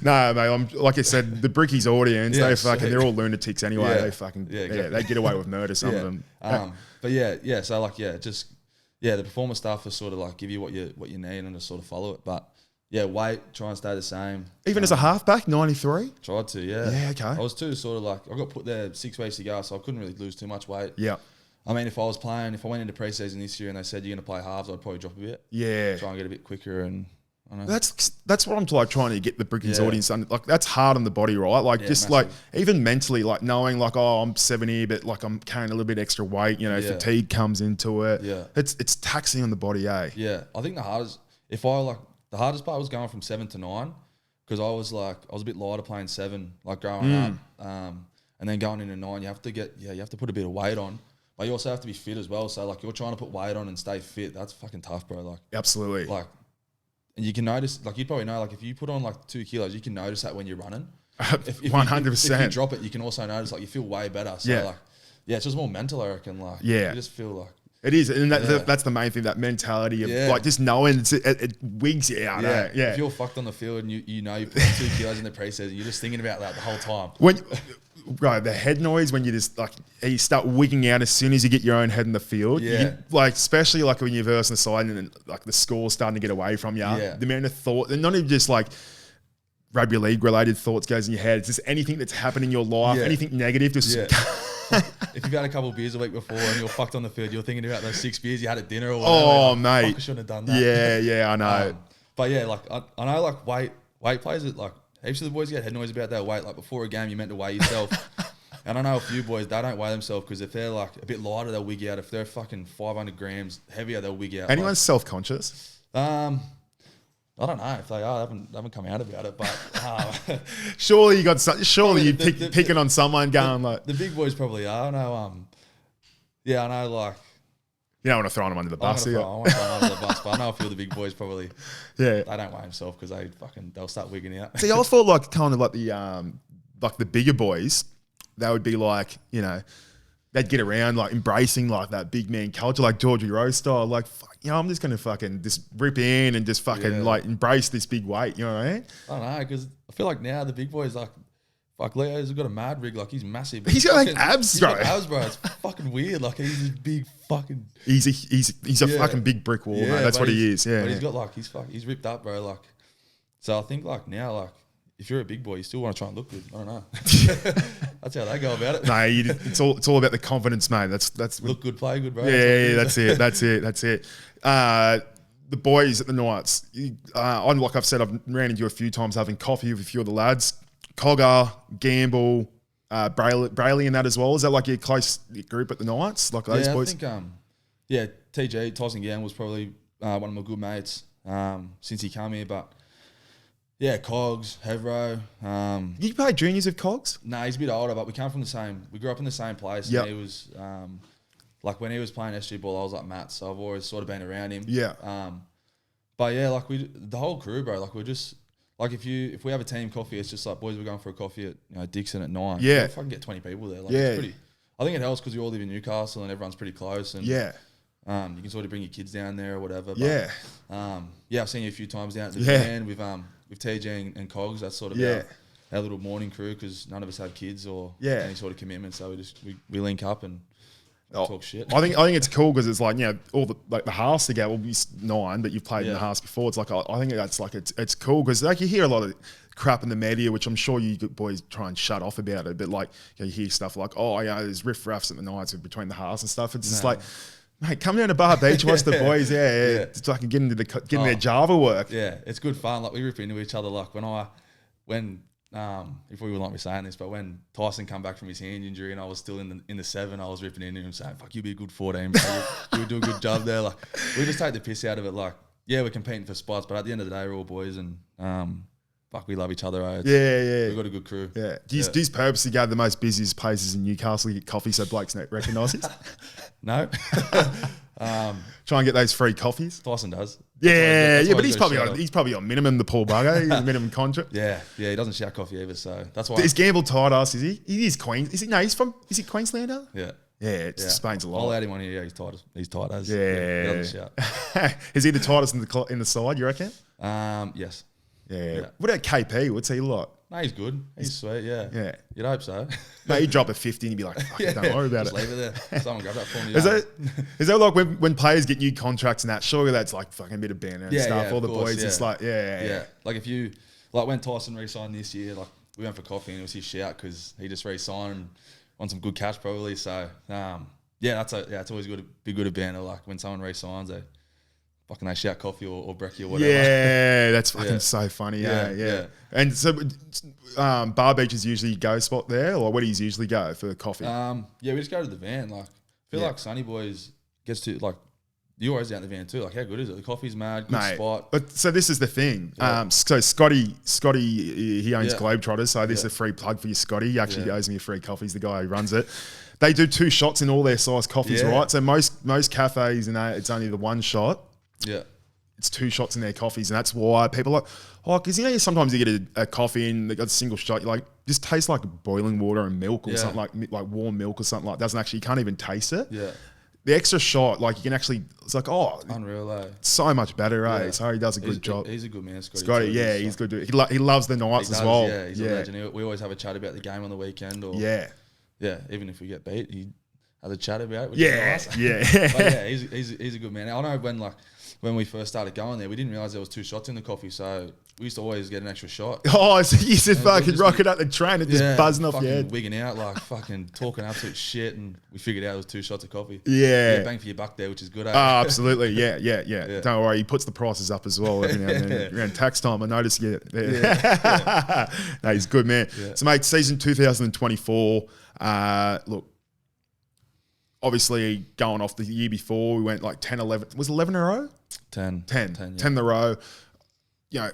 No, mate. I'm like I said, the Brickies audience. They're all lunatics anyway. Yeah. They get away with murder. Some of them. So like the performance stuff is sort of like give you what you need and just sort of follow it. But yeah, weight, try and stay the same. Even as a halfback, 93. Tried to, yeah. Yeah, okay. I was too sort of like I got put there 6 weeks ago, so I couldn't really lose too much weight. Yeah. I mean, if I went into preseason this year and they said you're going to play halves, I'd probably drop a bit. Yeah. Try and get a bit quicker and. That's what I'm like trying to get the Brickies audience on. Like that's hard on the body, right? Like just massive. Like even mentally, like knowing like, oh, I'm 70, but like I'm carrying a little bit extra weight, fatigue comes into it. Yeah. It's taxing on the body, eh? Yeah. I think the hardest part was going from 7 to 9 because I was a bit lighter playing 7, like growing up. And then going into 9, you have to put a bit of weight on. But you also have to be fit as well. So like you're trying to put weight on and stay fit. That's fucking tough, bro. Like absolutely. Like, and you can notice, like you'd probably know, like if you put on like 2 kilos, you can notice that when you're running. 100%. If you drop it, you can also notice like you feel way better. So it's just more mental, I reckon. Like you just feel like it is, and that's the main thing. That mentality of like just knowing it wigs you out. Yeah. Yeah. If you're fucked on the field and you know you put 2 kilos in the preseason, you're just thinking about that the whole time. The head noise when you just like you start wigging out as soon as you get your own head in the field. Yeah. Like especially like when you're versing the side and like the score's starting to get away from you. Yeah. The amount of thought, and not even just like rugby league related thoughts goes in your head. It's just anything that's happened in your life, anything negative, just. Yeah. If you've had a couple of beers a week before and you're fucked on the field, you're thinking about those 6 beers you had at dinner or whatever. Oh, mate. I shouldn't have done that. Yeah, I know. But yeah, like I know like weight plays it like heaps of the boys get head noise about their weight. Like before a game, you're meant to weigh yourself. And I know a few boys, they don't weigh themselves because if they're like a bit lighter, they'll wig out. If they're fucking 500 grams heavier, they'll wig out. Anyone's self-conscious? I don't know if they are. They haven't come out about it, but surely you got surely you picking on someone going like the big boys probably are. I know. I know. Like you don't want to throw them under the bus. I want to throw them under the bus, but I know a few of the big boys probably. Yeah, they don't weigh themselves because they'll start wigging out. See, I thought like kind of like the bigger boys, they would be like they'd get around like embracing like that big man culture, like Georgie Rose style. Like, I'm just gonna fucking just rip in and just fucking like embrace this big weight. You know what I mean? I don't know because I feel like now the big boys like, fuck, Leo's got a mad rig. Like he's massive. He's got like abs, bro. Abs, bro. It's fucking weird. Like he's this big fucking. He's a fucking big brick wall, mate. That's what he is. Yeah. But he's got like he's ripped up, bro. Like, so I think like now like. If you're a big boy, you still want to try and look good. I don't know. That's how they go about it. No, it's all about the confidence, mate. That's look good, play good, bro. Yeah, that's it. The boys at the Knights. Like I've said, I've ran into you a few times having coffee with a few of the lads. Cogger, Gamble, Brayley, and that as well. Is that like your close group at the Knights? Like those boys? I think TG Tyson Gamble was probably one of my good mates since he came here, but. Yeah, Cogs, Hevro. You play juniors with Cogs? No, he's a bit older, but we grew up in the same place. Yep. And he was, like when he was playing SG ball, I was like Matt, so I've always sort of been around him. Yeah. But yeah, like the whole crew, bro, like we're just, like if we have a team coffee, it's just like, boys, we're going for a coffee at Dixon at 9. Yeah. If I can get 20 people there. Like, it's pretty, I think it helps because we all live in Newcastle and everyone's pretty close. And yeah. You can sort of bring your kids down there or whatever. But, yeah. I've seen you a few times down at the band with TJ and Cogs. That's sort of our little morning crew because none of us have kids or any sort of commitment. So we link up and talk shit. I think it's cool because it's like all the halves together will be 9, but you've played in the halves before. It's like I think that's like it's cool because like you hear a lot of crap in the media, which I'm sure you boys try and shut off about it. But like you hear stuff like there's riff-raffs at the Knights between the halves and stuff. It's just like. Mate, come down to Bar Beach, watch the boys. Yeah. It's like getting their Java work. Yeah, it's good fun. Like we rip into each other. Like when if we wouldn't like me saying this, but when Tyson come back from his hand injury and I was still in the 7, I was ripping into him saying, "Fuck, you'll be a good 14, bro. You'll do a good job there." Like we just take the piss out of it. Like we're competing for spots, but at the end of the day, we're all boys, and fuck, we love each other. Eh? Yeah. We've got a good crew. Yeah. Do you purposely go to the most busiest places in Newcastle to get coffee so blokes don't recognise it? No. Try and get those free coffees. Tyson does. Yeah, but he's probably on minimum, the poor bugger. He's a minimum contract. Yeah, he doesn't shout coffee either, so that's why. Is Gamble tight ass? Is he? He is Queens. Is he? No, is he Queenslander? Yeah. Yeah, it explains a lot. I'll add him on here. Yeah, he's tight. He's tight as. Yeah. He doesn't shout. Is he the tightest in the side? You reckon? Yes. Yeah. What about KP? What's he like? No, he's good. He's sweet. Yeah. Yeah. You'd hope so. Mate, he'd drop a 50 and he'd be like, fuck it, don't worry about Just it. leave it there. Someone grab that for me. Is that like when players get new contracts and that? Surely that's like fucking a bit of banner and stuff. All the boys, it's like, yeah. Like if you, like when Tyson re-signed this year, like we went for coffee and it was his shout because he just re-signed and won some good cash probably. So, it's always good to be good at banner. Like when someone re-signs, they shout coffee or brekkie or whatever. Yeah, that's fucking so funny. Yeah. And so, Bar Beach is usually go spot there, or where do you usually go for coffee? We just go to the van. Like, I feel like Sunny Boys gets to like. You always out in the van too. Like, how good is it? The coffee's mad, good spot. But so this is the thing. So Scotty, he owns Globetrotters. So this is a free plug for you, Scotty. He actually owes me a free coffee. He's the guy who runs it. They do 2 shots in all their size coffees, right? So most cafes and it's only the 1 shot. Yeah. It's 2 shots in their coffees, and that's why people are like, because sometimes you get a coffee and they got a single shot, you like just tastes like boiling water and milk or something like warm milk or something like that. You can't even taste it. Yeah. The extra shot, like you can actually, it's like, unreal, eh? So much better, eh? So he does a good job. He's a good man, Scotty. Scotty, he's good. He loves the Knights as well. Yeah, he's a legend. We always have a chat about the game on the weekend. Or even if we get beat, he has a chat about it. Which is nice. But he's a good man. I know when we first started going there, we didn't realise there was 2 shots in the coffee, so we used to always get an extra shot. Oh, so you used to fucking rocket up the train and just buzzing off your head. Wigging out, like fucking talking absolute shit, and we figured out it was 2 shots of coffee. Yeah. Bang for your buck there, which is good. Oh, absolutely. Yeah. Don't worry, he puts the prices up as well every now and then. Around tax time, I noticed you. No, he's good, man. Yeah. So, mate, season 2024, look, obviously going off the year before, we went like 10, 11. Was it 11 in a row? 10 in a row. You know,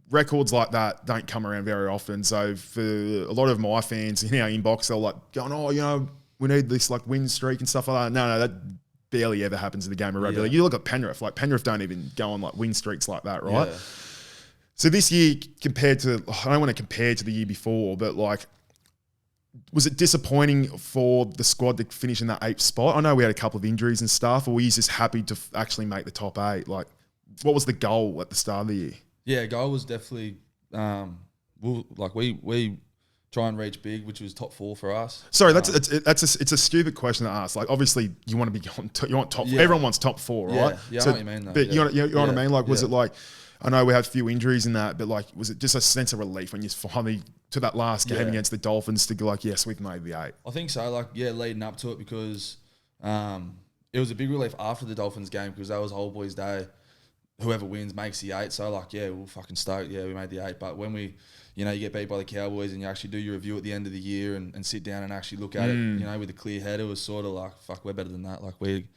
records like that don't come around very often. So for a lot of my fans in our inbox, they're like going, we need this like win streak and stuff like that. No, that barely ever happens in the game of rugby. You look at Penrith, like Penrith don't even go on like win streaks like that, right? Yeah. So this year I don't want to compare to the year before, but like, was it disappointing for the squad to finish in that 8th spot? I know we had a couple of injuries and stuff, or were you just happy to actually make the top 8? Like, what was the goal at the start of the year? Yeah, goal was definitely we try and reach big, which was top 4 for us. Sorry, it's a stupid question to ask. Like, obviously, you want to be you want top. Everyone wants top 4, right? Yeah, I know what you mean. Though. But you know what I mean. Like, was it like? I know we had a few injuries in that, but like, was it just a sense of relief when you finally to that last game against the Dolphins to go like, yes, we've made the 8? I think so. Like, leading up to it, because it was a big relief after the Dolphins game, because that was Old Boys Day. Whoever wins makes the 8. So like, we'll fucking stoked. Yeah, we made the 8. But when we, you get beat by the Cowboys and you actually do your review at the end of the year and sit down and actually look at it, with a clear head, it was sort of like, fuck, we're better than that. Like, we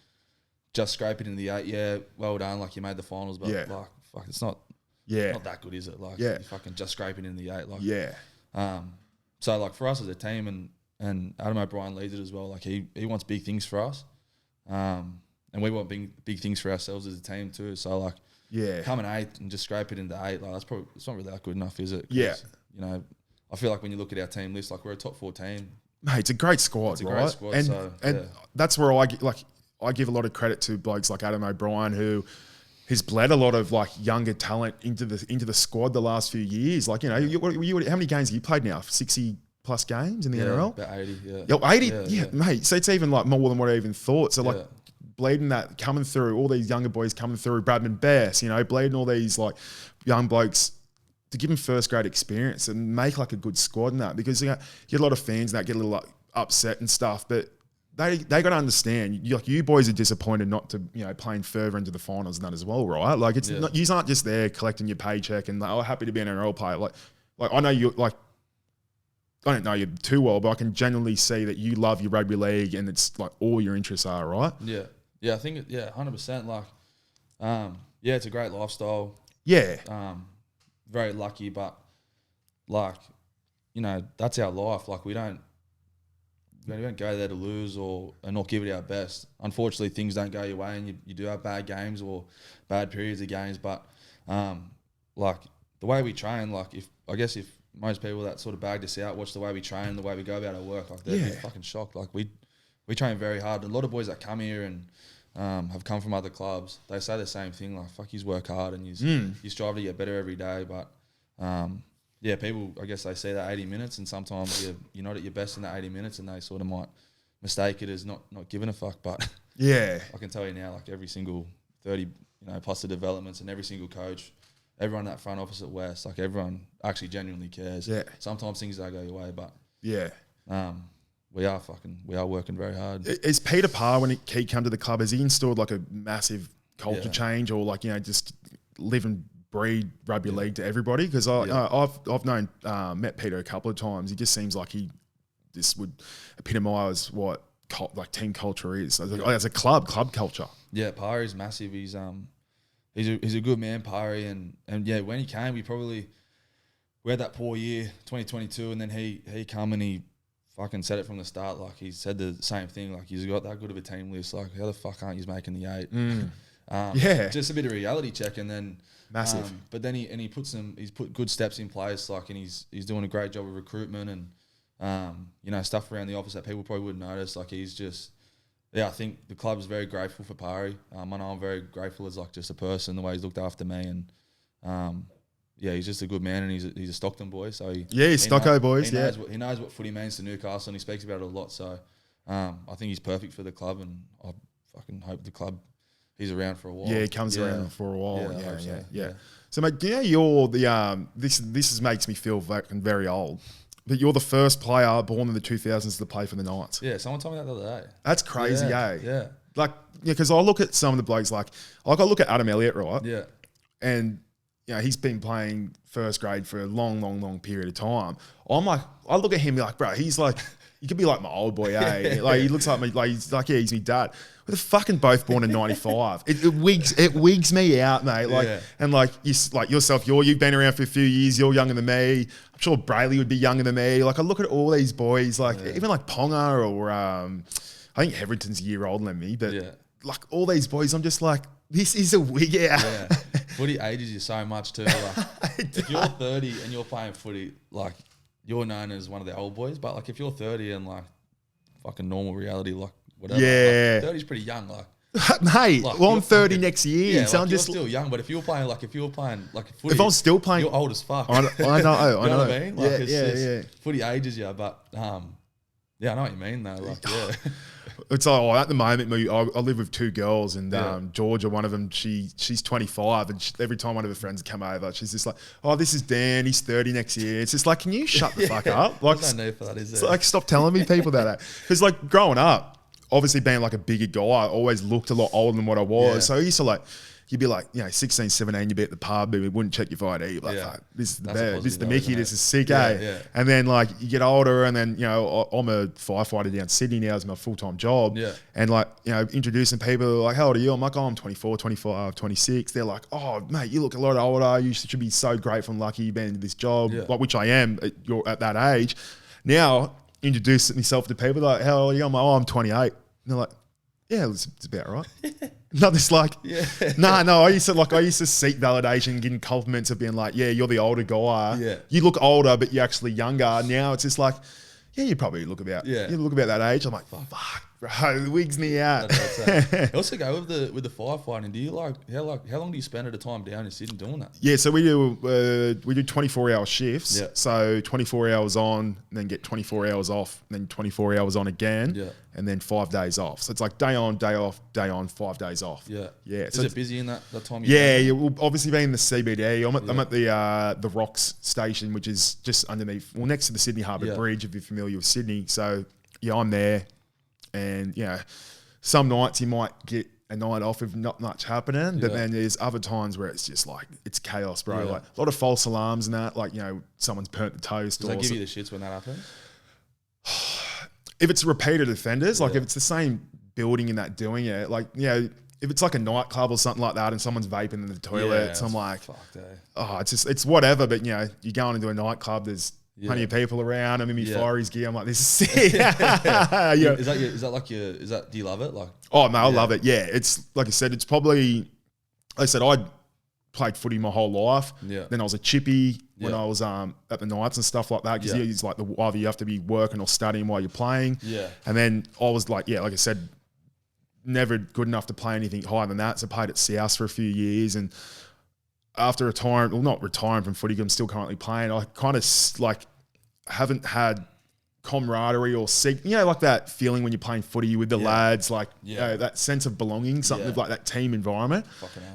just scraped it in the 8. Yeah, well done. Like, you made the finals, but like, fuck, it's not that good, is it? Like, you fucking just scraping in the 8. Like, so like for us as a team, and Adam O'Brien leads it as well. Like, he wants big things for us, and we want big things for ourselves as a team too. So like, coming 8th and just scrape it into 8, like it's not really that good enough, is it? I feel like when you look at our team list, like, we're a top 4 team. Mate, it's a great squad, it's a right? Great squad, and that's where I give a lot of credit to blokes like Adam O'Brien, who has bled a lot of like younger talent into the squad the last few years. Like, how many games have you played now? 60 plus games in the NRL? About 80, yeah. 80, mate. So it's even like more than what I even thought. So like, bleeding that coming through, all these younger boys coming through, Bradman Bess, bleeding all these like young blokes to give them first grade experience and make like a good squad and that, because you get a lot of fans that get a little like upset and stuff, but they got to understand, you boys are disappointed not to, playing further into the finals and that as well, right? Like, it's not, you aren't just there collecting your paycheck and like, happy to be an NRL player. Like I know you, like, I don't know you too well, but I can genuinely see that you love your rugby league and it's like all your interests are, right? Yeah, I think 100%. Like, it's a great lifestyle. Yeah. very lucky, but like, you know, that's our life. Like we don't go there to lose or not give it our best. Unfortunately, things don't go your way, and you do have bad games or bad periods of games. But like the way we train, like if most people that sort of bagged us out watch the way we train, the way we go about our work, like they'd be fucking shocked. Like we train very hard. A lot of boys that come here and have come from other clubs, they say the same thing. Like fuck, you work hard and you strive to get better every day. But people, I guess they see that 80 minutes, and sometimes you're not at your best in that 80 minutes, and they sort of might mistake it as not giving a fuck. But yeah, I can tell you now, like every single 30, plus the developments, and every single coach, everyone in that front office at West, like everyone actually genuinely cares. Yeah. Sometimes things don't go your way, but yeah, we are working very hard. Is Peter Parr, when he came to the club, has he installed like a massive culture change, or like, just live and breed rugby league to everybody? Because I've known, met Peter a couple of times. He just seems like he just would epitomise what team culture is as a club culture. Yeah, Parr is massive. He's a good man, Parry, and when he came, we had that poor year, 2022, and then he come and he fucking said it from the start. Like he said the same thing. Like he's got that good of a team list. Like how the fuck aren't you making the 8? Just a bit of reality check, and then massive. But then he's put good steps in place. Like, and he's doing a great job of recruitment and stuff around the office that people probably wouldn't notice. Like he's just. Yeah, I think the club's very grateful for Parry. I know I'm very grateful as like just a person, the way he's looked after me, and he's just a good man, and he's a Stockton boy. So he's Stocko boys. He knows what footy means to Newcastle, and he speaks about it a lot. So I think he's perfect for the club, and I fucking hope the club he's around for a while. Yeah, he comes around for a while. Yeah. So mate, you're the this makes me feel fucking very old. But you're the first player born in the 2000s to play for the Knights. Yeah, someone told me that the other day. That's crazy, Yeah. Like, because I look at some of the blokes, like I look at Adam Elliott, right? Yeah. And, he's been playing first grade for a long, long, long period of time. I'm like, I look at him like, bro, he's like, you could be like my old boy, eh? Like, he looks like me, like, he's like, he's my dad. We're fucking both born in 95. It wigs me out, mate. Like, and like yourself, you've been around for a few years. You're younger than me. I'm sure Brayley would be younger than me. Like, I look at all these boys, like even like Ponga or I think Heverington's a year older than me, but like all these boys, I'm just like, this is a wig out. Yeah, footy ages you so much too. Like, if you're 30 and you're playing footy, like you're known as one of the old boys, but like if you're 30 and like fucking normal reality, like. Whatever. Yeah, 30's pretty young, like mate. Like, well, I'm 30 next year, so I'm just still young. But if you're playing like footy, if I'm still playing, you're old as fuck. I know. You know what I mean? Like, yeah. Footy ages you, but I know what you mean though. Like, It's like, at the moment, I live with two girls, and Georgia, one of them, she's 25, and every time one of her friends come over, she's just like, "Oh, this is Dan. He's 30 next year." It's just like, can you shut the fuck up? Like, there's no need for that, is there? It's like, stop telling me people that. Because like growing up, obviously being like a bigger guy, I always looked a lot older than what I was. Yeah. So I used to like, you'd be like, 16, 17, you'd be at the pub, but we wouldn't check your ID. You'd be like, fuck, this is the best. This is the Mickey. This is sick, eh? Yeah. And then like you get older, and then, I'm a firefighter down Sydney now as my full-time job. Yeah. And like, introducing people like, how old are you? I'm like, oh, I'm 24, 25, 26. They're like, oh, mate, you look a lot older. You should be so grateful and lucky you've been in this job, like, which I am at that age. Now, introduce myself to people like, how old are you? I'm like, oh, I'm 28. And they're like, yeah, it's about right. No, it's like, no. I used to seek validation, getting compliments of being like, yeah, you're the older guy. Yeah. You look older, but you're actually younger. Now it's just like, yeah, you probably look about that age. I'm like, fuck, bro, it wigs me out. I also go with the firefighting. Do you how long do you spend at a time down in Sydney doing that? Yeah, so we do 24-hour shifts. Yeah. So 24 hours on, then get 24 hours off, then 24 hours on again. Yeah. And then 5 days off. So it's like day on, day off, day on, 5 days off. Yeah. Yeah. Is it busy in that time? We'll obviously be in the CBD. I'm at the Rocks station, which is just underneath, next to the Sydney Harbour Bridge, if you're familiar with Sydney. So yeah, I'm there. And, some nights you might get a night off with not much happening, but then there's other times where it's just like, it's chaos, bro. Yeah. Like a lot of false alarms and that, like, someone's burnt the toast. Does that give you the shits when that happens? If it's repeated offenders, like if it's the same building and that doing it, like, if it's like a nightclub or something like that and someone's vaping in the toilets, I'm like, fucked, oh, it's whatever. But, you know, you're going into a nightclub, there's plenty of people around. I'm in my Fireys gear. I'm like, this is sick. Yeah. Do you love it? Like, oh, no, I love it. Yeah. It's, like I said, it's probably, like I said, I played footy my whole life. Yeah. Then I was a chippy when I was at the Knights and stuff like that. Because it's like either you have to be working or studying while you're playing. Yeah. And then I was like, like I said, never good enough to play anything higher than that. So I played at South for a few years. And after retiring, well, not retiring from footy, I'm still currently playing. I kind of like haven't had camaraderie or like that feeling when you're playing footy with the lads, like that sense of belonging, something of like that team environment.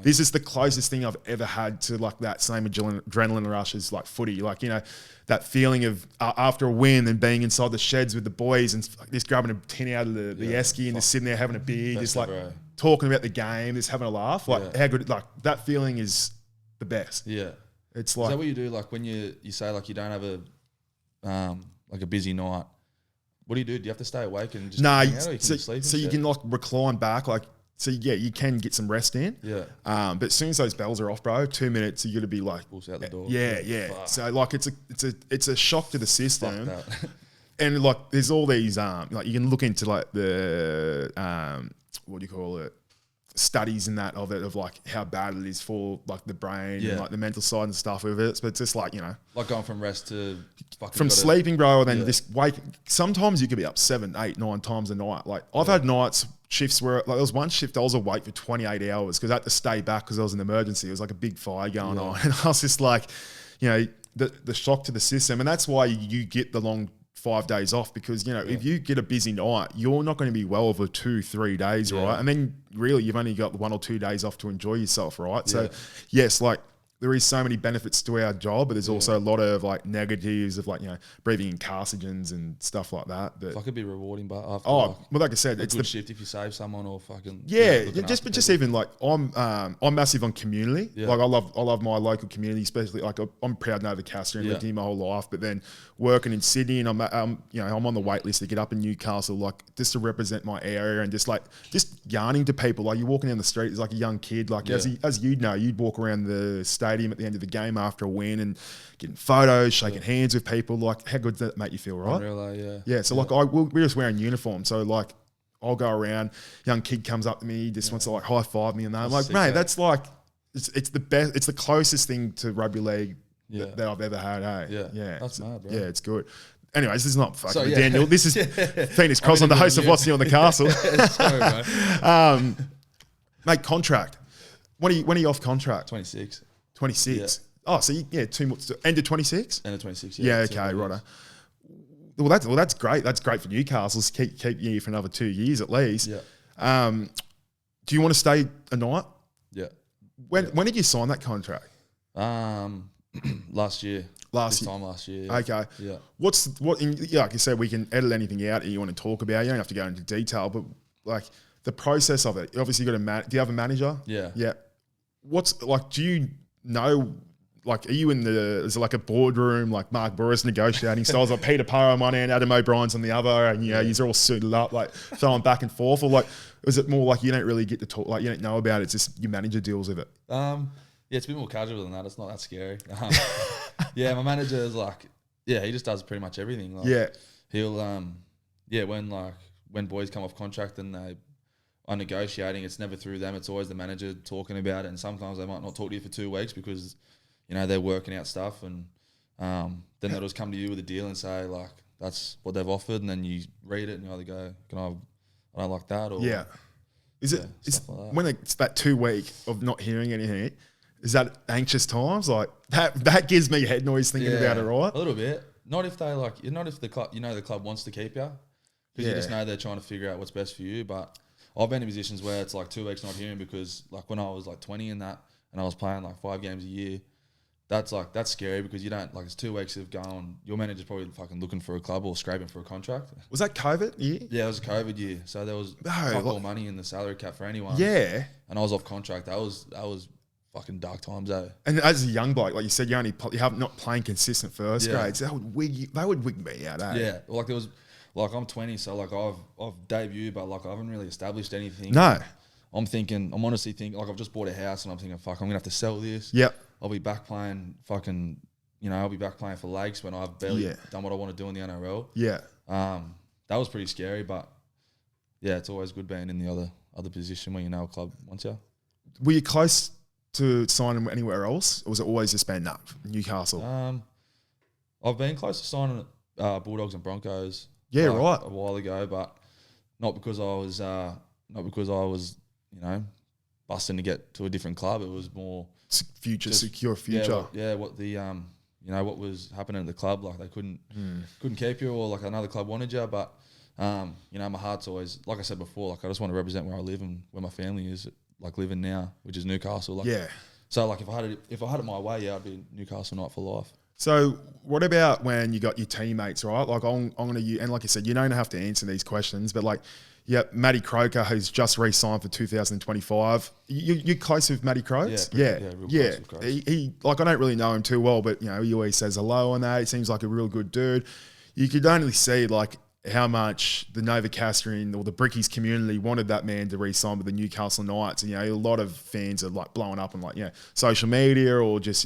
This is the closest thing I've ever had to like that same adrenaline rush as like footy. Like, you know, that feeling of after a win and being inside the sheds with the boys and just grabbing a tin out of the esky and just sitting there having a beer, just like talking about the game, just having a laugh. Like how good, like that feeling is the best. Yeah. It's like, is that what you do? Like when you say like you don't have like a busy night, what do you do? Do you have to stay awake and just hang out, or you can sleep? So you can like recline back, like, so yeah, you can get some rest in. Yeah. But as soon as those bells are off, bro, 2 minutes, you got to be like, out the door. Yeah. Fuck. So like, it's a shock to the system. Fuck that. And like, there's all these like you can look into like the what do you call it? Studies and that of it, of like how bad it is for like the brain and like the mental side and stuff of it. But it's just like, you know, like going from rest to fucking from sleeping, bro, and then just wake. Sometimes you could be up 7, 8, 9 times a night. Like I've had nights shifts where like there was one shift I was awake for 28 hours because I had to stay back because there was an emergency. It was like a big fire going on, and I was just like, you know, the shock to the system, and that's why you get the long 5 days off, because, you know, if you get a busy night, you're not going to be well over 2-3 days, right? And then really you've only got 1 or 2 days off to enjoy yourself, right? So yes, like there is so many benefits to our job, but there's also a lot of like negatives of like, you know, breathing in carcinogens and stuff like that. But it could be rewarding, but after well, like I said, it's good shift if you save someone or fucking just even like I'm massive on community. Like I love my local community, especially like I'm proud Nova and lived here my whole life. But then working in Sydney, and I'm on the wait list to get up in Newcastle, like just to represent my area and just yarning to people. Like you're walking down the street as like a young kid, like as you'd know, you'd walk around the stadium at the end of the game after a win and getting photos, shaking hands with people. Like how good does that make you feel, right? So like we're just wearing uniform, so like I'll go around, young kid comes up to me, just wants to like high five me, and I'm like, mate, that's like it's the best, it's the closest thing to rugby league that I've ever had. That's mad, bro. It's good. Anyways, this is not fucking Daniel. This is Phoenix Crossland, the host of What's New on the Castle. Sorry, bro. Mate, contract. When are you off contract? 26. 26. Oh, so 2 more. End of 26? End of 26, okay, righto. Well, that's great. That's great for Newcastle. Keep you for another 2 years at least. Yeah. Do you want to stay a night? Yeah. When did you sign that contract? Last year. This time last year. Yeah. Okay. Yeah. Like you said, we can edit anything out that you want to talk about. You don't have to go into detail, but like the process of it. Obviously, you got do you have a manager? Yeah. Yeah. What's like? Do you know? Like, are you is it like a boardroom, like Mark Burris negotiating styles, like Peter Parra on one end, Adam O'Brien's on the other, and you're all suited up, like throwing back and forth, or like, is it more like you don't really get to talk, like you don't know about it, it's just your manager deals with it? It's a bit more casual than that. It's not that scary. My manager is like, he just does pretty much everything. Like, he'll when boys come off contract and they are negotiating, it's never through them. It's always the manager talking about it, and sometimes they might not talk to you for 2 weeks because they're working out stuff, and then they'll just come to you with a deal and say like that's what they've offered, and then you read it and you either go, I don't like that, or is it when it's that 2 week of not hearing anything? Is that anxious times? Like that gives me head noise thinking about it, right? A little bit. Not if they not if the club, the club wants to keep you, because you just know they're trying to figure out what's best for you. But I've been in positions where it's like 2 weeks not hearing, because like when I was like 20 and I was playing like 5 games a year, that's scary, because you don't, like, it's 2 weeks of going, your manager's probably fucking looking for a club or scraping for a contract. Was that COVID year? Yeah, it was a COVID year. So there was more money in the salary cap for anyone. Yeah. And I was off contract. That was fucking dark times, eh? And as a young bloke, like you said, you have not playing consistent first grades. That would wig me out, eh? Yeah. Like there was, like I'm 20, so like I've debuted, but like I haven't really established anything. No. I'm honestly thinking, like I've just bought a house and I'm thinking, fuck, I'm going to have to sell this. Yep. I'll be back playing I'll be back playing for Lakes when I've barely done what I want to do in the NRL. Yeah. That was pretty scary, but yeah, it's always good being in the other position where you know a club wants you. Were you close to signing anywhere else, or was it always just been Newcastle? I've been close to signing Bulldogs and Broncos. Yeah, right. A while ago, but not because I was busting to get to a different club. It was more Secure future. What the what was happening at the club, like they couldn't keep you, or like another club wanted you, but my heart's always, like I said before, like I just want to represent where I live and where my family is, like living now, which is Newcastle. Like, yeah. So like if I had it my way, I'd be Newcastle Knight for life. So what about when you got your teammates, right? Like I'm going to, and like I said, you don't have to answer these questions, but like, yeah, Matty Croker, who's just re-signed for 2025. You close with Matty Croaks? Yeah. He like, I don't really know him too well, but he always says hello on that. He seems like a real good dude. You could only see like how much the Novocastrian or the Brickies community wanted that man to re-sign with the Newcastle Knights. And, a lot of fans are like blowing up on like, social media or just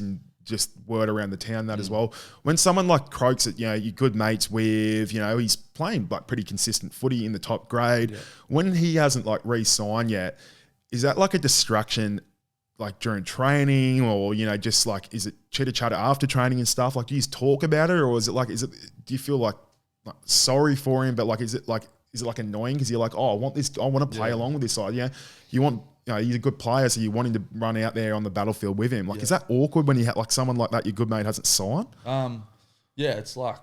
word around the town as well. When someone like Croaks that, you're good mates with, he's playing like pretty consistent footy in the top grade. Yeah. When he hasn't like re-signed yet, is that like a distraction like during training or, just like, is it chitter chatter after training and stuff? Like, do you talk about it, or do you feel like sorry for him, but like, is it like annoying because you're like, oh, I want to play along with this side. Yeah. You want, he's a good player, so you want him to run out there on the battlefield with him. Like, is that awkward when you have like someone like that, your good mate hasn't signed? It's like,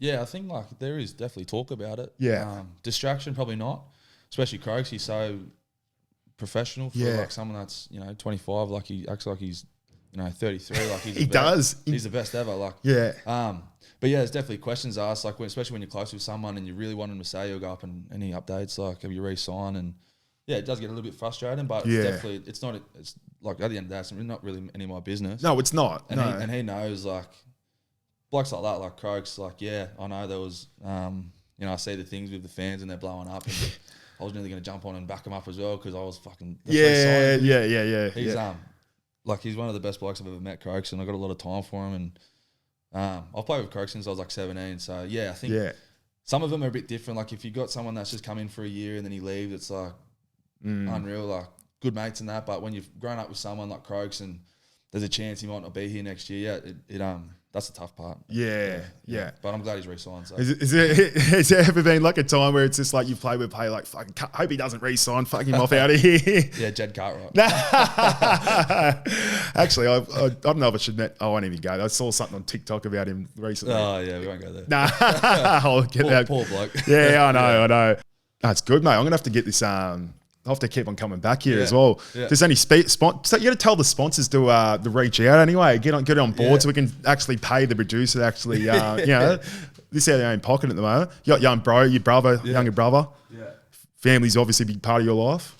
I think like there is definitely talk about it. Yeah. Distraction, probably not, especially Croaks. He's so professional for like someone that's, 25, like he acts like he's, 33. Like he's he's the best ever. Like, but yeah, there's definitely questions asked, like especially when you're close with someone and you really want them to say, you'll go up and any updates, like have you re-signed? And yeah, it does get a little bit frustrating, but it's like at the end of the day, it's not really any of my business. No, it's not. And he knows, like blokes like that, like Croaks, like I know there was, I see the things with the fans and they're blowing up. And I was nearly going to jump on and back him up as well because I was fucking. Yeah. He's like he's one of the best blokes I've ever met, Croaks, and I got a lot of time for him. And I've played with Croaks since I was like 17. So I think some of them are a bit different. Like if you got someone that's just come in for a year and then he leaves, it's like unreal. Like good mates and that. But when you've grown up with someone like Croaks and there's a chance he might not be here next year, that's the tough part. Yeah. But I'm glad he's re-signed. So. Has there ever been like a time where it's just like you play with play like fucking hope he doesn't re-sign, fuck him off out of here? Yeah, Jed Cartwright. Actually, I don't know if I should I won't even go. I saw something on TikTok about him recently. Oh yeah, we won't go there. Nah, I'll get that. Poor bloke. Yeah, I know. That's good, mate. I'm gonna have to get this. I'll have to keep on coming back here as well. Yeah. There's any so you got to tell the sponsors to reach out anyway. Get on board so we can actually pay the producer to actually this out of their own pocket at the moment. You got younger brother. Yeah. Family's obviously a big part of your life.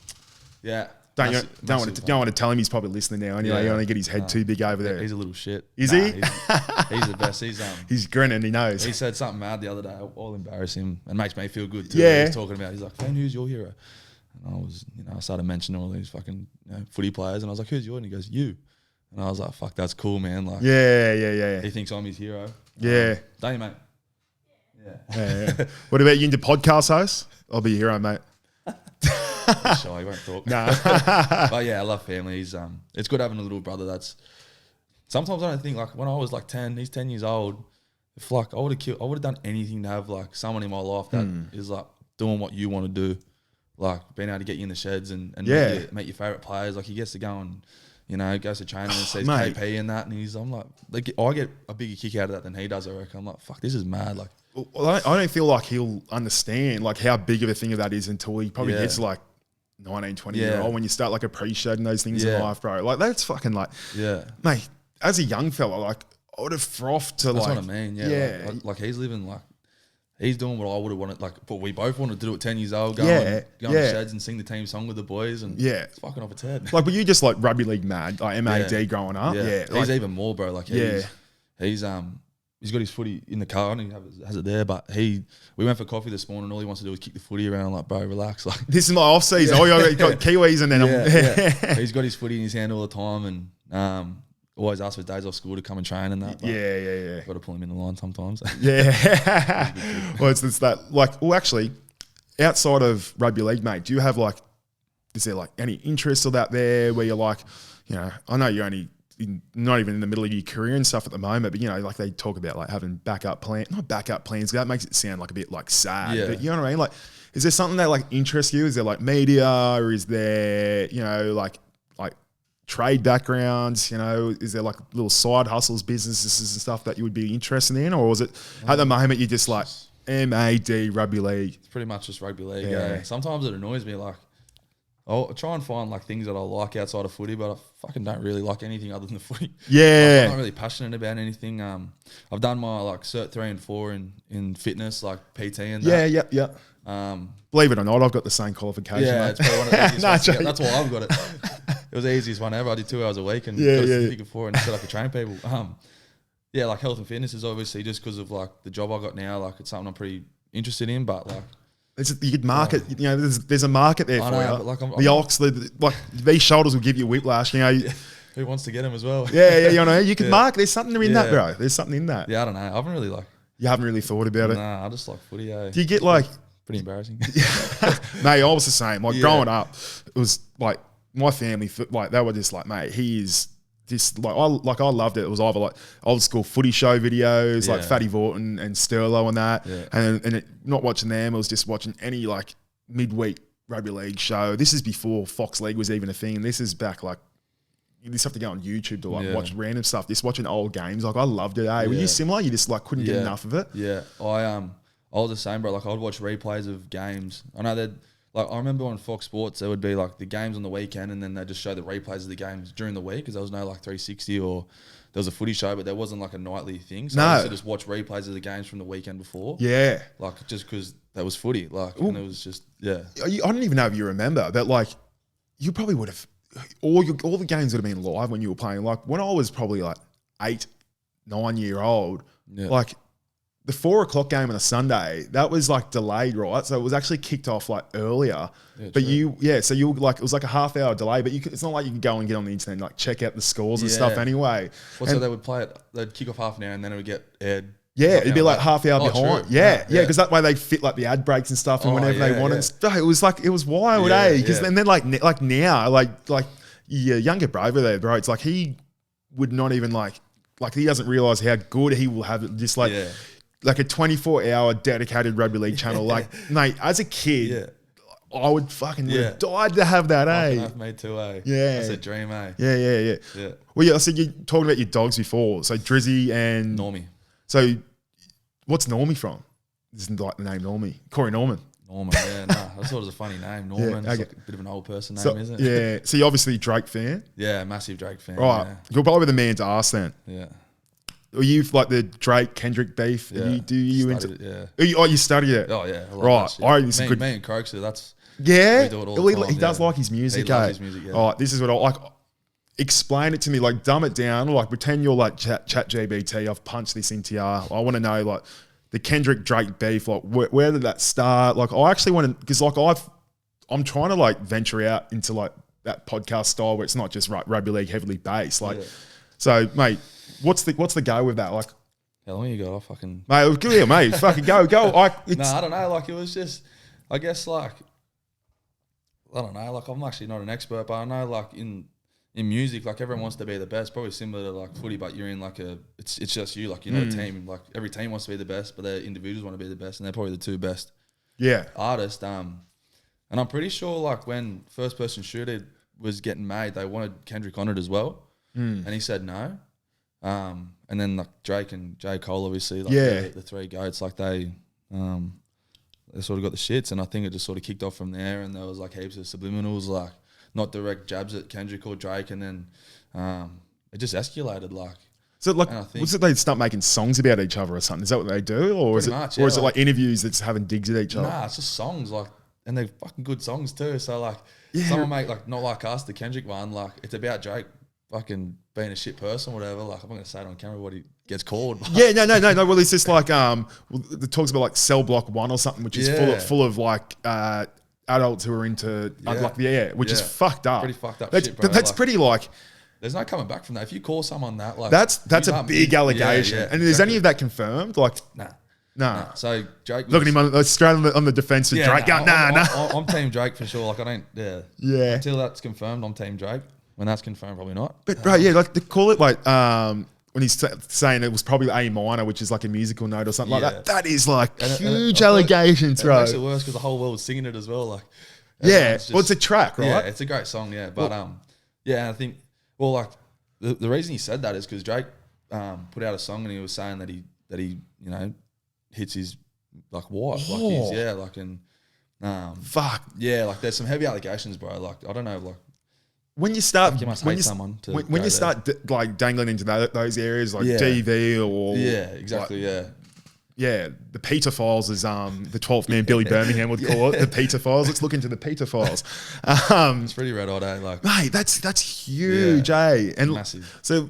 Yeah. Don't want to tell him he's probably listening now. Anyway, you want to get his head too big over there. He's a little shit. Is he? He's the best. He's grinning. He knows. He said something mad the other day. I'll embarrass him and makes me feel good too. Yeah. He's talking about. He's like, "Fan, who's your hero?" And I was, I started mentioning all these fucking footy players, and I was like, "Who's yours?" And he goes, "You." And I was like, "Fuck, that's cool, man." Like, yeah. He thinks I'm his hero. Yeah. Don't you, mate? Yeah. What about you into podcast hosts? I'll be your hero, mate. Shy, he won't talk. Nah. But yeah, I love families. It's good having a little brother that's. Sometimes I don't think like when I was like 10, he's 10 years old. If like I would have done anything to have like someone in my life that is like doing what you want to do. Like being able to get you in the sheds and make your favourite players. Like he gets to go and, goes to training and sees KP and that. And I'm like, I get a bigger kick out of that than he does, I reckon. I'm like, fuck, this is mad. Like, well, I don't feel like he'll understand like how big of a thing of that is until he probably gets like 19, 20 year old when you start like appreciating those things in life, bro. Like that's fucking like, mate, as a young fella, like I would have frothed to that's like. That's what I mean, yeah. Like he's living like, he's doing what I would have wanted, like, but we both wanted to do at 10 years old, go on the sheds and sing the team song with the boys, and it's fucking off its head. Like, were you just like rugby league mad, like MAD growing up? Yeah. Like, he's even more, bro. Like, he's he's got his footy in the car and he has it there. But we went for coffee this morning. All he wants to do is kick the footy around. I'm like, bro, relax. Like, this is my off season. Oh, you got Kiwis and then he's got his footy in his hand all the time, and always asks for days off school to come and train and that. Yeah. Got to pull him in the line sometimes. Yeah. Well, it's that like. Well, actually, outside of rugby league, mate, do you have like? Is there like any interests out there where you're like, you know, I know you're only not even in the middle of your career and stuff at the moment, but you know, like they talk about like having not backup plans. That makes it sound like a bit like sad. Yeah. But you know what I mean? Like, is there something that like interests you? Is there like media, or is there, you know, like trade backgrounds, you know, is there like little side hustles, businesses and stuff that you would be interested in? Or was it at the moment you're just like MAD rugby league? It's pretty much just rugby league. Yeah. Sometimes it annoys me. Like, I'll try and find like things that I like outside of footy, but I fucking don't really like anything other than the footy. Yeah. I'm not really passionate about anything. I've done my like Cert 3 and 4 in fitness, like PT and that. Yeah. Believe it or not, I've got the same qualification. Yeah, mate. it's probably one of the easiest ones to get. That's why I've got it. It was the easiest one ever. I did 2 hours a week and got a certificate for it and so I could train people. Yeah, like health and fitness is obviously just because of like the job I got now. Like it's something I'm pretty interested in, but like you could market. You know, there's a market there for you. But like like these shoulders will give you whiplash. You know. Who wants to get them as well? Yeah. You know, you could market. There's something in that, bro. There's something in that. Yeah, I don't know. I haven't really like. You haven't really thought about it. Nah, I just like footy. Do you get like? Pretty embarrassing. Mate, I was the same. Like growing up, it was like my family. Like they were just like, mate, he is. This I loved it. It was either like old school footy show videos, like Fatty Vorton and Sterlo and that, and not watching them. I was just watching any like midweek rugby league show. This is before Fox League was even a thing. This is back like you just have to go on YouTube to like watch random stuff. Just watching old games, like I loved it. Were you similar? You just like couldn't get enough of it. Yeah, I was the same, bro. Like I'd watch replays of games. I know that. Like I remember on Fox Sports, there would be like the games on the weekend, and then they just show the replays of the games during the week because there was no like 360 or there was a footy show, but there wasn't like a nightly thing. So I used to just watch replays of the games from the weekend before. Yeah, like just because that was footy, like and it was just I don't even know if you remember that. Like you probably would have all the games would have been live when you were playing. Like when I was probably like 8, 9 year old, like. The 4 o'clock game on a Sunday, that was like delayed, right? So it was actually kicked off like earlier. Yeah, but so you like, it was like a half hour delay, but it's not like you could go and get on the internet and like check out the scores and stuff anyway. Well, so they would play it, they'd kick off half an hour and then it would get aired. Yeah, it'd be like half hour behind. True. Yeah, because that way they fit like the ad breaks and stuff and whenever they wanted. Yeah. It was like, it was wild, Because and then like now, like your younger brother there, bro, it's like he would not even like he doesn't realise how good he will have it just like... Yeah. Like a 24-hour dedicated rugby league channel. Like, mate, as a kid, I would fucking would have died to have that, Me too, Yeah. That's a dream, Yeah. Well, I said you talked about your dogs before. So Drizzy and... Normie. So what's Normie from? This isn't like the name Normie. Corey Norman. Norman, I thought it was a funny name. Norman, it's like a bit of an old person name, isn't it? Yeah. So you're obviously a Drake fan? Yeah, massive Drake fan. Right. Yeah. You're probably the man to ask then. Yeah. Are you like the Drake Kendrick beef? Yeah. You studied it? Oh yeah. Right. Me and Croaks, that's we do it all the time. He does like his music. He loves his music. All right, this is what I like. Explain it to me. Like dumb it down. Like pretend you're like Chat GBT. I've punched this into you. I want to know like the Kendrick Drake beef. Like where did that start? Like I actually want to because like I'm trying to like venture out into like that podcast style where it's not just rugby league heavily based. Like so, mate. What's the go with that? Like, how long you got? I fucking mate, go here, mate. Fucking go. No, I don't know. Like, it was just, I guess, like, I don't know. Like, I'm actually not an expert, but I know, like, in music, like, everyone wants to be the best. Probably similar to like footy, but you're in like it's just you. Like, you're not a team. Like, every team wants to be the best, but their individuals want to be the best, and they're probably the two best. Artists. And I'm pretty sure, like, when First Person Shooter was getting made, they wanted Kendrick on it as well, and he said no. And then like Drake and J. Cole, obviously, like the three goats, like they sort of got the shits, and I think it just sort of kicked off from there, and there was like heaps of subliminals, like not direct jabs at Kendrick or Drake, and then it just escalated, like. So like, was it they start making songs about each other or something? Is that what they do, or is it like interviews that's having digs at each other? Nah, it's just songs, like, and they're fucking good songs too. So like, someone make like Not Like Us, the Kendrick one, like it's about Drake fucking being a shit person or whatever. Like, I'm not going to say it on camera what he gets called. But Yeah, no. Well, it's just like it talks about like Cell Block 1 or something, which is full of like adults who are into which is fucked up. Pretty fucked up shit, bro. But that's like, pretty like. There's no coming back from that. If you call someone that, like that's a big allegation. And is any of that confirmed? Like, nah. So Drake, look at him straight on the defense with Drake. I'm Team Drake for sure. Like, I don't. Yeah. Until that's confirmed, I'm Team Drake. When that's confirmed, probably not. But bro, like they call it like when he's saying it was probably A minor, which is like a musical note or something like that. That is like huge allegations, bro. It makes it worse because the whole world's singing it as well. Like, it's a track, right? Yeah, it's a great song. Yeah, but I think like the reason he said that is because Drake put out a song and he was saying that he hits his like wife, fuck, like there's some heavy allegations, bro. Like, I don't know, like. When you start, you must hate someone when you start like dangling into those areas like DV or the Peter Files is the 12th man Billy Birmingham would call it the Peter Files. Let's look into the Peter Files. It's pretty red hot, eh? Like, mate, that's huge, eh? And massive. So,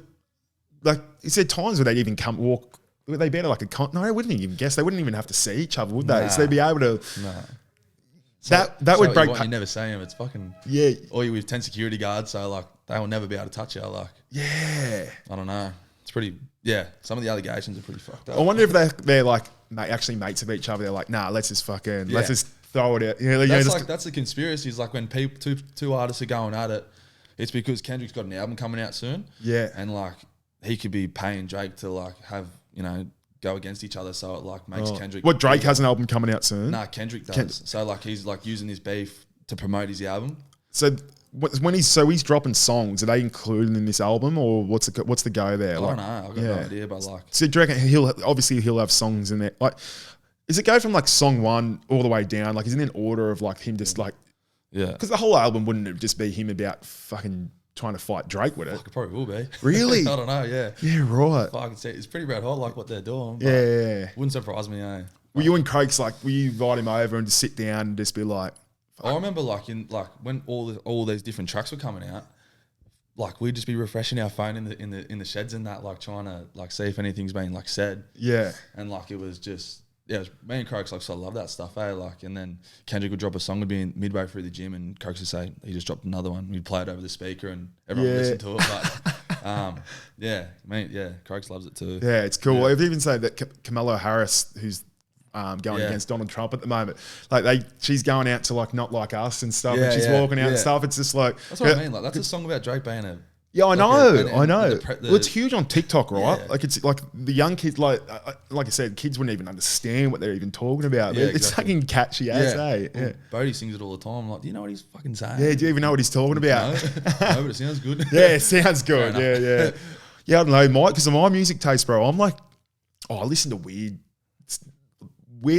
like, you said times where they'd even walk. Would they be at like a no? I wouldn't even guess. They wouldn't even have to see each other, would they? Nah. So they'd be able to. Nah. That would break. You never see him. It's fucking Or you with 10 security guards, so like they will never be able to touch you. Like, I don't know. It's pretty. Yeah, some of the allegations are pretty fucked up. I wonder if they're like actually mates of each other. They're like, nah, let's just throw it out. That's the conspiracy. Is like when two artists are going at it, it's because Kendrick's got an album coming out soon. Yeah, and like he could be paying Drake to like have go against each other, so it like makes Kendrick. What, Drake has an album coming out soon? Nah, Kendrick does. So like he's like using this beef to promote his album. So when he's dropping songs, are they included in this album or what's the go there? I don't know. I've got no idea, but like. So do you reckon he'll have songs in there? Like, is it go from like song 1 all the way down? Like, is it in order of like him just like? Yeah. Because the whole album wouldn't it just be him about fucking trying to fight Drake with it? Fuck, it probably will be. Really? I don't know. Yeah. Yeah. Right. Fuck, it's pretty red hot, like what they're doing. Yeah. Wouldn't surprise me, eh? Were you and Craig's like? Will you invite him over and just sit down and just be like? I remember like when all these different tracks were coming out, like we'd just be refreshing our phone in the sheds and that, like trying to like see if anything's been like said. Yeah. And like it was just me and Croaks like so love that stuff, eh? Like, and then Kendrick would drop a song, would be midway through the gym, and Croaks would say he just dropped another one. We'd play it over the speaker, and everyone would listen to it. But Croaks loves it too. Yeah, it's cool. I've even said that Kamala Harris, who's going against Donald Trump at the moment, like she's going out to like Not Like Us and stuff, and she's walking out and stuff. It's just like that's what I mean. Like that's a song about Drake being a. Yeah, I know. Well, it's huge on TikTok, right? Yeah. Like it's like the young kids, like I said, kids wouldn't even understand what they're even talking about. Yeah, it's fucking catchy as, eh? Yeah. Bodie sings it all the time. I'm like, do you know what he's fucking saying? Yeah, do you even know what he's talking about? No, but it sounds good. Yeah, it sounds good. Yeah. Yeah, I don't know, because of my music taste, bro. I'm like, I listen to weird.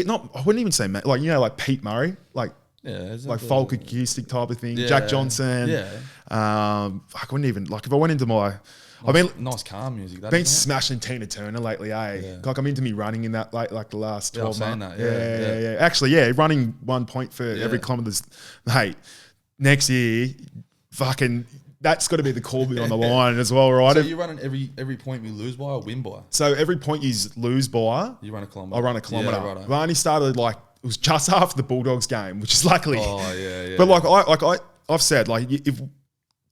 Not I wouldn't even say like like Pete Murray, like. Yeah, like folk acoustic type of thing. Jack Johnson. Yeah. I wouldn't even if I went into my. Nice calm music. Been smashing Tina Turner lately, eh? Yeah. Like I'm into me running in that like the last 12 months. Yeah. Actually, running 1 point for every kilometre. Mate, next year, fucking. That's got to be the call on the line as well, right? So you're running every point we lose by or win by? So every point you lose by, you run a kilometre. I run a kilometre. Yeah, right. I only started like. It was just after the Bulldogs game, which is luckily. Oh yeah. But I've said like if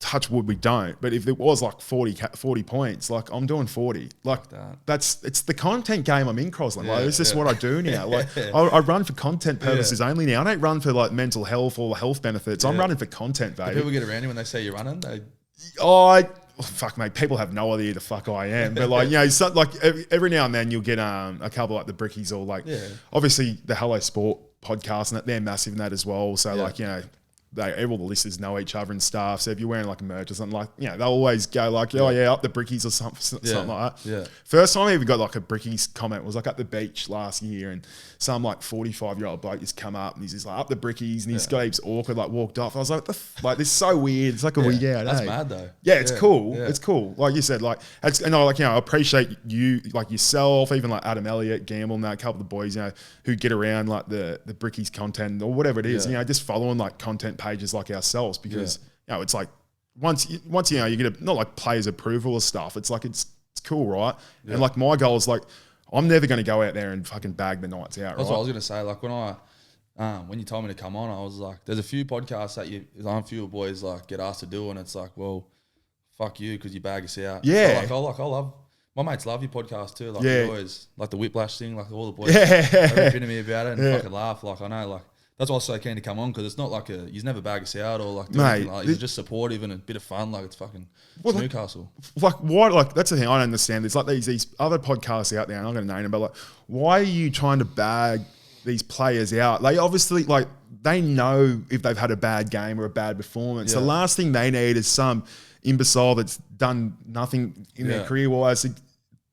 touch wood we don't, but if it was like 40 points, like I'm doing 40. Like it's the content game I'm in, Crossland. Like it's just what I do now. Like I run for content purposes only now. I don't run for like mental health or health benefits. I'm running for content, baby. People get around you when they say you're running. Fuck, mate. People have no idea who the fuck I am, but like every now and then you'll get a couple like the Brickies or like obviously the Hello Sport podcast and they're massive in that as well. So like all the listeners know each other and stuff. So if you're wearing like a merch or something, like they'll always go like up the Brickies or something like that. Yeah. First time I ever got like a Brickies comment was like at the beach last year, and some like 45-year-old bloke just come up and he's just like up the Brickies, and he's got heaps awkward, like walked off. I was like, this is so weird. It's like a weird out. That's mad though. Yeah, it's cool. Yeah. It's cool. Like you said, like I appreciate you, like yourself, even like Adam Elliott, Gamble, and that, a couple of the boys, who get around like the Brickies content or whatever it is. Just following like content pages like ourselves, because it's like once you know you get not like players' approval or stuff. It's like it's cool, right? Yeah. And like my goal is like I'm never going to go out there and fucking bag the Knights out. That's what I was going to say. Like when you told me to come on, I was like, there's a few podcasts that a few boys like get asked to do, and it's like, well, fuck you because you bag us out. Yeah. So I love. My mates love your podcast too. Like yeah. Always like the whiplash thing. Like all the boys have been to me about it and fucking laugh. Like I know like. That's why I was so keen to come on because it's not like he's never bag us out or like do anything like that. He's just supportive and a bit of fun. Like it's fucking Newcastle. Like why? Like that's the thing I don't understand. There's like these other podcasts out there. And I'm not going to name them, but like, why are you trying to bag these players out? They obviously like they know if they've had a bad game or a bad performance. Yeah. The last thing they need is some imbecile that's done nothing in their career wise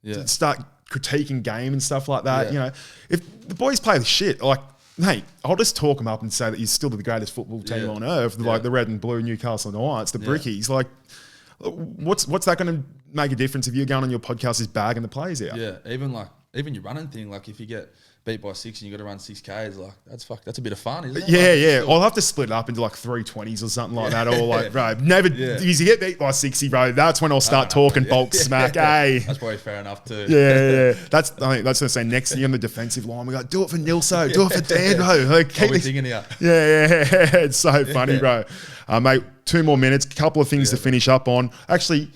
to start critiquing game and stuff like that. Yeah. You know, if the boys play the shit like. Mate, I'll just talk them up and say that he's still the greatest football team on earth, like the red and blue Newcastle Knights, the Brickies. Like, what's that going to make a difference if you're going on your podcast is bagging the players out? Yeah, even your running thing, like if you get beat by 6 and you got to run 6Ks, like that's a bit of fun, isn't it? Yeah, like, I'll have to split it up into like 320s or something like that, or like, bro, never. If you get beat by 60, bro, that's when I'll start talking bulk smack. Hey, that's probably fair enough too. Yeah. I think that's what I say. Next year on the defensive line, we go do it for Nilsso, do it for Dan, bro. Like, keep thinking here. Yeah, it's so funny, bro. Mate, 2 more minutes, couple of things to finish up on. Actually,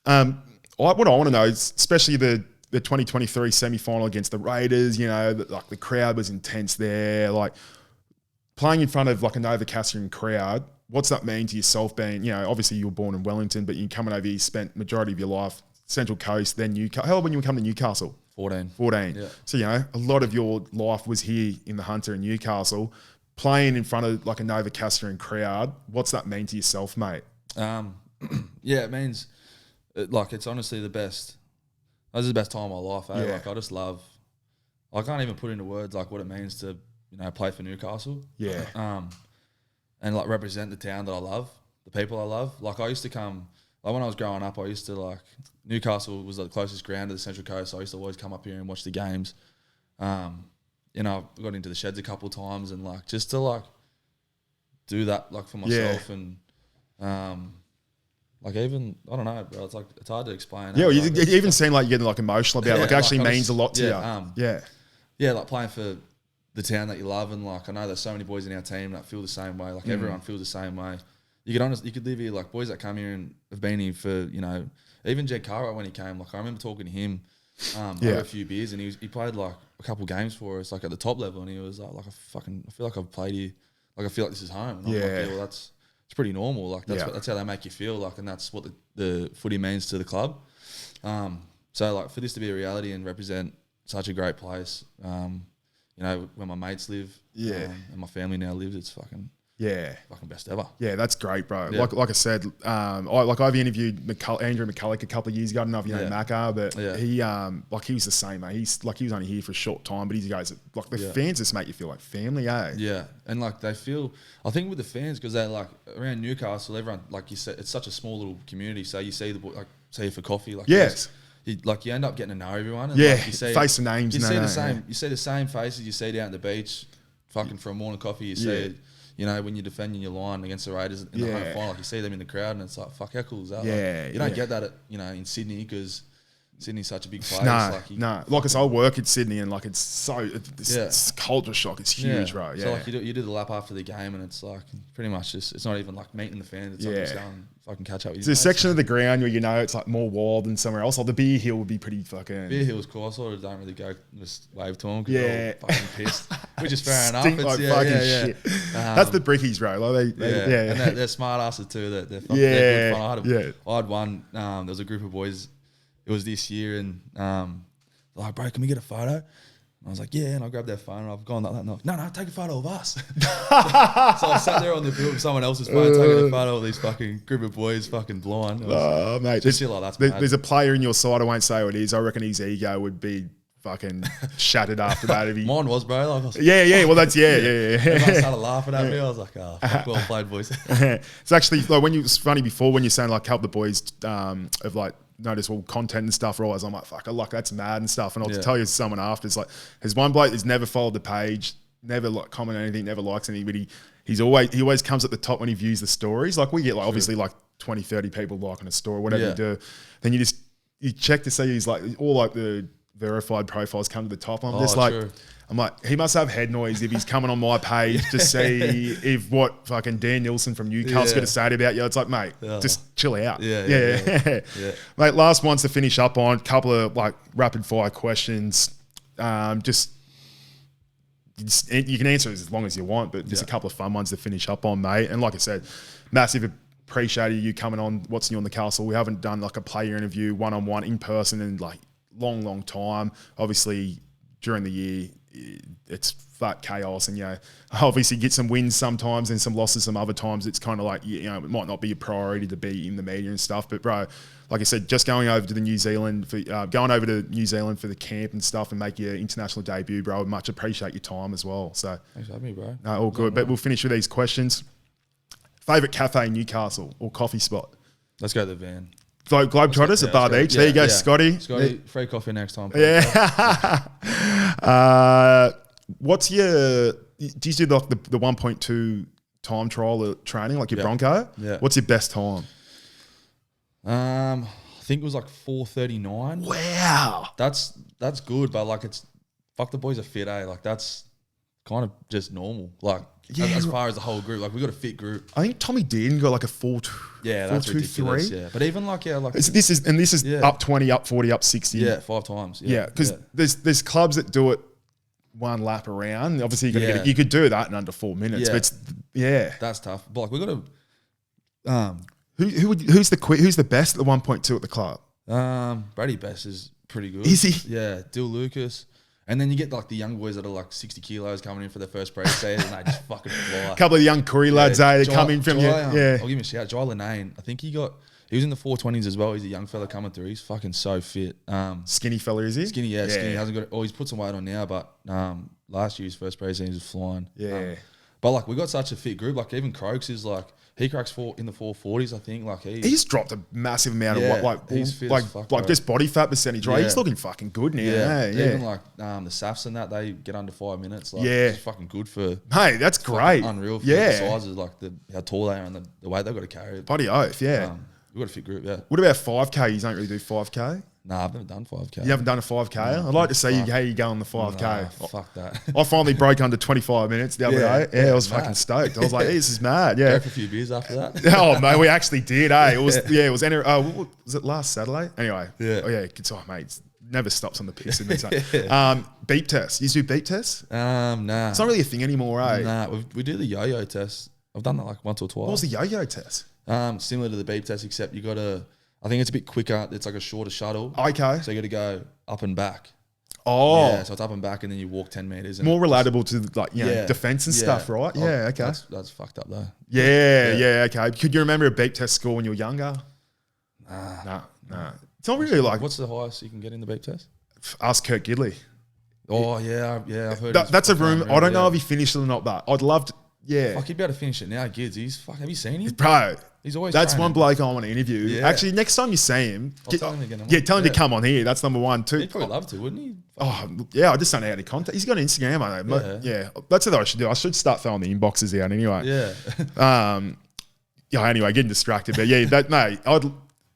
what I want to know is, especially the 2023 semi-final against the Raiders, you know, like the crowd was intense there. Like playing in front of like a Nova crowd, what's that mean to yourself being, you know, obviously you were born in Wellington, but you're coming over here, spent majority of your life Central Coast, then Newcastle. How old when you come to Newcastle? 14. Yeah. So, you know, a lot of your life was here in the Hunter in Newcastle. Playing in front of like a Nova crowd, what's that mean to yourself, mate? It means, it's honestly the best. This is the best time of my life, eh? Like I just love. I can't even put into words like what it means to play for Newcastle. Yeah. And like represent the town that I love, the people I love. Like I used to come. Like when I was growing up, I used to like Newcastle was the closest ground to the Central Coast. So I used to always come up here and watch the games. I got into the sheds a couple of times and like just to like do that like for myself and. Like even I don't know, bro. It's hard to explain. Yeah, you even seem like you're getting like emotional about it. Like it actually means a lot to you. Yeah, like playing for the town that you love, and like I know there's so many boys in our team that feel the same way. Like everyone feels the same way. You could live here like boys that come here and have been here for even Jed Cartwright when he came. Like I remember talking to him over a few beers, and he played like a couple games for us, like at the top level, and he was like I feel like I've played here. Like I feel like this is home. And I'm like, well, it's pretty normal. Like that's how they make you feel. Like, and that's what the footy means to the club. So like for this to be a reality and represent such a great place, where my mates live, and my family now lives, it's fucking best ever. Yeah, that's great, bro. Yeah. Like I said, I've interviewed Andrew McCulloch a couple of years ago. I don't know if you know Macca, but he was the same, mate. He was only here for a short time, but he goes like the fans just make you feel like family, eh? Yeah, and like they feel. I think with the fans because they're like around Newcastle, everyone like you said, it's such a small little community. So you see say for coffee, like you end up getting to know everyone. And you see face and names. You see the same faces you see down at the beach, fucking for a morning coffee. You see. When you're defending your line against the Raiders in the home final, like you see them in the crowd, and it's like, fuck, how cool is that? Yeah, you don't get that in Sydney because Sydney's such a big place. Like I said, I work in Sydney, and like it's culture shock. It's huge, bro. Yeah. So like you do the lap after the game, and it's like pretty much just it's not even like meeting the fans. It's like just going fucking catch up with you. There's a section of the ground where it's like more wild than somewhere else. Like the Beer Hill would be pretty fucking. Beer Hill's cool. I sort of don't really go just wave to them because they're all fucking pissed, which is fair enough. Stink like fucking shit. That's the Brickies, bro. Like and they're smart asses too. They're good fun. I had one. There was a group of boys. It was this year, and they're like, bro, can we get a photo? And I was like, yeah, and I grabbed their phone, and I've gone like that. No, take a photo of us. So I sat there on the field with someone else's phone, taking a photo of these fucking group of boys, fucking blind. Mate, just feel like that's mad. There's a player in your side, I won't say who it is. I reckon his ego would be fucking shattered after that. If he... Mine was, bro. Like, well, that's, Everyone started laughing at me. I was like, oh, fuck, well played, boys. It's actually, like, it's funny before when you're saying, like, help the boys of, like, noticeable content and stuff, or always I'm like, fuck, that's mad and stuff. And I'll tell you someone after, it's like, there's one bloke that's never followed the page, never like comment anything, never likes anything, but he always comes at the top when he views the stories. Like we get like obviously like 20, 30 people liking a story, whatever Yeah. you do. Then you check to see he's like, all like the verified profiles come to the top. I'm just like, true. I'm like, he must have head noise if he's coming on my page to see if what fucking Dan Nilsson from Newcastle's Yeah. going to say about you. It's like, mate, just chill out. Yeah. Mate, last ones to finish up on, couple of like rapid fire questions. You can answer as long as you want, but just a couple of fun ones to finish up on, mate. And like I said, massive appreciated you coming on What's New on the Castle. We haven't done like a player interview one-on-one in person in like long time. Obviously, during the year, it's flat chaos, and obviously get some wins sometimes and some losses some other times. It's kind of like, it might not be a priority to be in the media and stuff, but bro, like I said, just going over to New Zealand for the camp and stuff and make your international debut, bro. I much appreciate your time as well. So Thanks for having me, bro. no, all good. But we'll finish with these questions. Favorite cafe in Newcastle or coffee spot? Let's go to the van. Globetrotters at Bar Beach. There you go, Scotty. Scotty, free coffee next time. Yeah. What's your? Do you do the 1.2 time trial training like your Bronco? Yeah. What's your best time? I think it was like 4:39. Wow. That's good, but like fuck, the boys are fit, eh? Like that's kind of just normal. Like as far as the whole group, like we got a fit group. I think Tommy Dean got like a 4.2. Yeah, that's ridiculous. Yeah, but even like This is up 20, up 40, up 60. Yeah, 5 times. Yeah, because there's clubs that do it one lap around. Obviously, you could do that in under 4 minutes. Yeah. But That's tough. But like we got to. Who's the best at the 1.2 at the club? Brady Best is pretty good. Is he? Yeah, Dill Lucas. And then you get like the young boys that are like 60 kilos coming in for their first break season and they just fucking fly. A couple of young Curry lads, they come in from I'll give him a shout. Jai Lanane. I think he was in the 420s as well. He's a young fella coming through. He's fucking so fit. Skinny fella, is he? Skinny. He hasn't got. He's put some weight on now, but last year's first pre-season he was flying. Yeah. But like we got such a fit group. Like even Croaks is like he cracks in the 440s. I think like he's dropped a massive amount of he's fit as fuck, just body fat percentage, right? He's looking fucking good now. Yeah. Even like the Safs and that they get under 5 minutes. Like, it's fucking good for. Hey, that's great. Unreal. For the sizes, like how tall they are and the weight they've got to carry. Body oath, yeah. We've got a fit group, yeah. What about 5K? You don't really do 5K? Nah, I've never done 5K. You haven't done a 5K? I'd like to see how you go on the 5K. Nah, fuck that. I finally broke under 25 minutes the other day. Yeah, I was fucking stoked. I was like, this is mad. Yeah. Go for a few beers after that. Oh, mate, we actually did, eh? It was, was it last Saturday? Anyway. Yeah. Oh, yeah. Mate, it never stops on the piss. Beep test. You do beep tests? Nah. It's not really a thing anymore, eh? Nah, we do the yo-yo test. I've done that like once or twice. What was the yo-yo test? Similar to the beep test, except you got to, I think it's a bit quicker. It's like a shorter shuttle. Okay. So you got to go up and back. Oh. Yeah, so it's up and back and then you walk 10 meters. And more relatable to defense and stuff, right? Yeah, okay. That's fucked up though. Yeah, okay. Could you remember a beep test score when you were younger? Nah. It's not really like... What's the highest you can get in the beep test? Ask Kurt Gidley. Oh, yeah, I've heard that's a rumor. I don't know if he finished it or not, but I'd love to... Yeah. Fuck, he'd be able to finish it now, Gids. Have you seen him? Bro, he's always that's training. one bloke I want to interview. Yeah. Actually, next time you see him, tell him again. Tell him to come on here. That's number one. Two, he'd probably love to, wouldn't he? Oh, yeah, I just don't know how to contact. He's got an Instagram, I know. Yeah, that's what I should do. I should start throwing the inboxes out anyway. Yeah. Anyway, getting distracted. But yeah, mate, I'd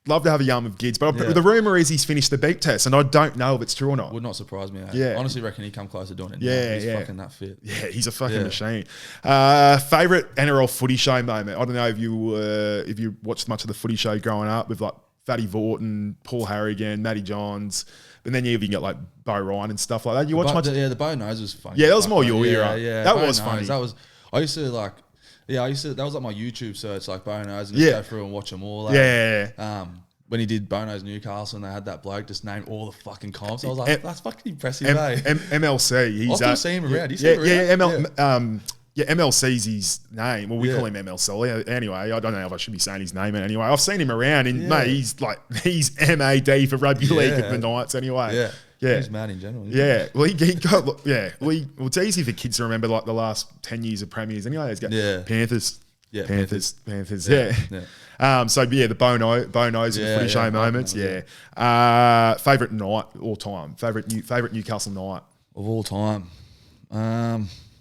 love to have a yarn with Gids. But the rumour is he's finished the beep test, and I don't know if it's true or not. Would not surprise me. Yeah. Honestly, reckon he'd come close to doing it. Yeah, He's fucking that fit. Yeah, he's a fucking machine. Favourite NRL footy show moment? I don't know if you watched much of the footy show growing up with like Fatty Vaughton, Paul Harrigan, Matty Johns, but then you even get like Bo Ryan and stuff like that. You watch much? Yeah, the Bo Nose was funny. Yeah, that was more your era. Yeah, that was funny. That was. That was like my YouTube search, like Bo Nose, and just go through and watch them all. Like, when he did Bono's Newcastle and they had that bloke just name all the fucking comps, I was like, that's fucking impressive, MLC. I still see him around. Do you see him around? MLC's his name. Well, we call him MLC. Anyway, I don't know if I should be saying his name anyway. I've seen him around, and mate, he's MAD for rugby league at the Knights anyway. Yeah, he's mad in general. Yeah, well, he got Well, it's easy for kids to remember like the last 10 years of premiers. Anyway, he's got Panthers. Yeah, Panthers. So the Bonos and footy show moments. Favorite night all time. Favorite Newcastle night of all time.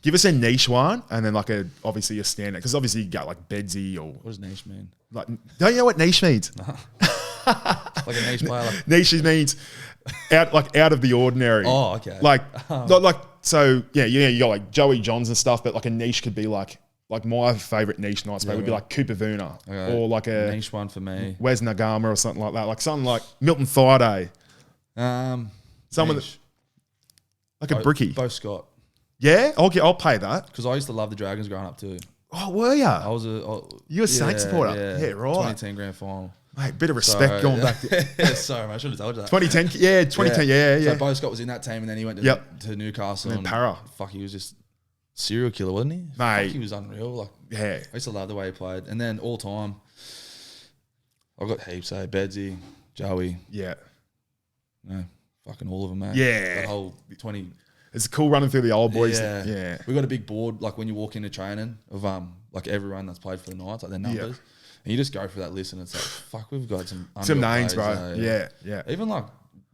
Give us a niche one, and then like obviously a standard, because obviously you got like Bedsy or What does niche mean? like. Don't you know what niche means? Like a niche player. Like, Niche means out of the ordinary. oh, okay. Like not like so you got like Joey Johns and stuff, but like a niche could be like my favorite niche nights mate would be like Cooper Vuna or like a niche one for me. Wes Nagama or something like that, like something like Milton Friday. Someone niche. like a Brickie. Bo Scott. Yeah, I'll pay that. Because I used to love the Dragons growing up too. Oh, were ya? I was You a Saints supporter? Yeah, right. 2010 grand final. Mate, bit of respect going back to Sorry, mate, I should have told you that. 2010. Yeah, 2010. Yeah. So Bo Scott was in that team, and then he went to Newcastle. And then Para. Fuck, he was just serial killer, wasn't he? Mate. Fuck, he was unreal. Like, Yeah. I used to love the way he played. And then all time, I've got heaps. Bedsy, Joey. Yeah. No, fucking all of them, mate. Yeah. That whole 20. It's cool running through the old boys. Yeah. We got a big board, like when you walk into training, of like everyone that's played for the Knights, like their numbers. Yeah. And you just go for that list, and it's like, fuck, we've got some names, players, bro. Yeah. Even like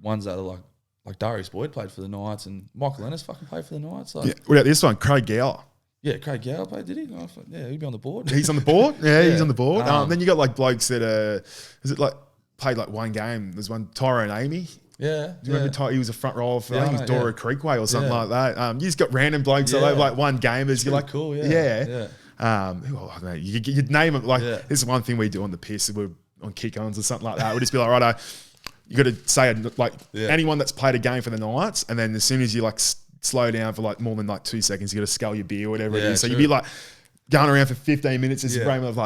ones that are like Darius Boyd played for the Knights, and Michael Ennis fucking played for the Knights. Like, What about this one? Craig Gower. Yeah, Craig Gower played, did he? Oh, yeah, he'd be on the board. He's on the board? Yeah, he's on the board. Um, Then you got like blokes that is it like played like one game? There's one, Tyrone Amy. Yeah. Do you remember he was a front rower for, I think it was Dora Creekway or something Yeah. like that. You just got random blokes that have like one gamers. You're like, cool, yeah. Yeah. You'd name them. Like, Yeah. this is one thing we do on the piss. We're on kick-ons or something like that. We'll just be like, righto, you got to say, like, anyone that's played a game for the Knights, and then as soon as you, like, slow down for, like, more than, like, 2 seconds, you got to scull your beer or whatever it is. So you'd be, like, going around for 15 minutes. This is of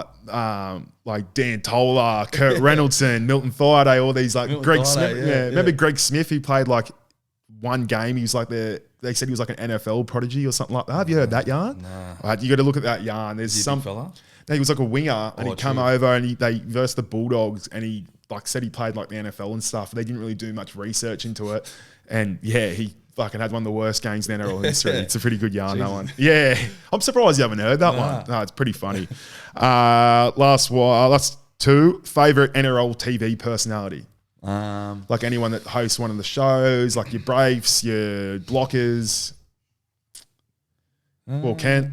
like Dan Toller, Kurt Reynoldson, Milton Friday, all these like Greg Smith. Remember Greg Smith? He played like one game. He was like they said he was like an NFL prodigy or something like that. Have you heard that yarn? Nah. You got to look at that yarn. There's some fella. No, he was like a winger, and he come over and they versed the Bulldogs, and he like said he played like the NFL and stuff. They didn't really do much research into it, and he fucking had one of the worst games in NRL history. It's a pretty good yarn, that one. Yeah. I'm surprised you haven't heard that one. No, it's pretty funny. Last two. Favourite NRL TV personality? Like anyone that hosts one of the shows, like your Braves, your Blockers. Well, Kent.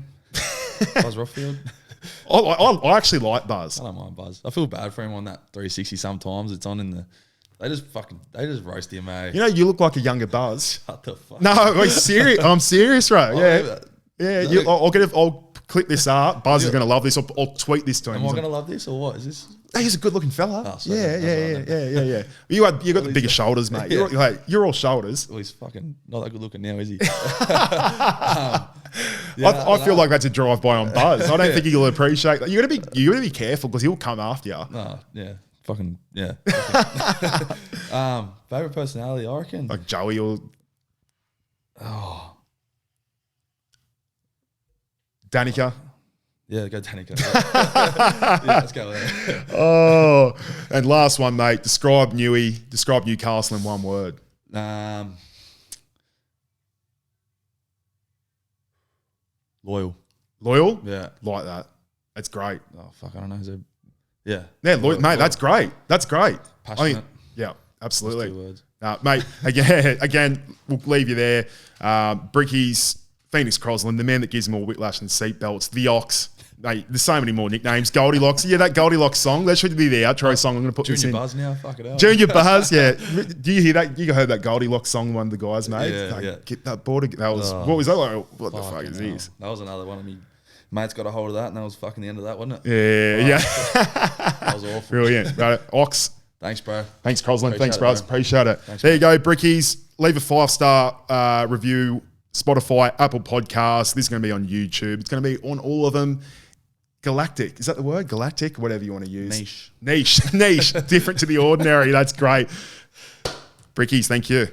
Buzz Rothfield. I actually like Buzz. I don't mind Buzz. I feel bad for him on that 360 sometimes. It's on in the... They just roast him, mate. You know, you look like a younger Buzz. Shut the fuck No, I'm serious. I'm serious, right? I'll get it. I'll click this up. Buzz is going to love this. I'll tweet this to him. Am I going to love this or what? Is this? Hey, he's a good-looking fella. Oh, sorry. Yeah. You got the bigger shoulders, mate. You're all shoulders. Well, he's fucking not that good looking now, is he? I feel like that's a drive-by on Buzz. I don't think he'll appreciate that. You got to be careful because he'll come after you. No, yeah. Fucking, yeah. Favorite personality, I reckon. Like Joey or... Danica. Yeah, go Danica. Yeah, let's go there. And last one, mate. Describe Newcastle in one word. Loyal. Loyal? Yeah. Like that. That's great. Oh, fuck, I don't know. Yeah. Yeah, loyal, mate, that's great. That's great. Passionate. Yeah, absolutely. Those 2 words. Mate, again, we'll leave you there. Brickies, Phoenix Crossland, the man that gives more whiplash than seatbelts, the Ox. Mate, there's so many more nicknames. Goldilocks. Yeah, that Goldilocks song. That should be the outro song. I'm going to put Junior this in. Buzz now. Fuck it out. Junior Buzz, yeah. Do you hear that? You heard that Goldilocks song one of the guys made? Yeah. Get that board. That was, what was that like? What the fuck is this? That was another one of me. Mates got a hold of that, and that was fucking the end of that, wasn't it? Yeah. That was awful. Brilliant. Right. Ox. Thanks, bro. Thanks, Crossland. Thanks, Appreciate bros. Appreciate it. Thanks, there you go, Brickies. Leave a 5-star review. Spotify, Apple Podcasts. This is going to be on YouTube. It's going to be on all of them. Galactic. Is that the word? Galactic? Whatever you want to use. Niche. Different to the ordinary. That's great. Brickies, thank you.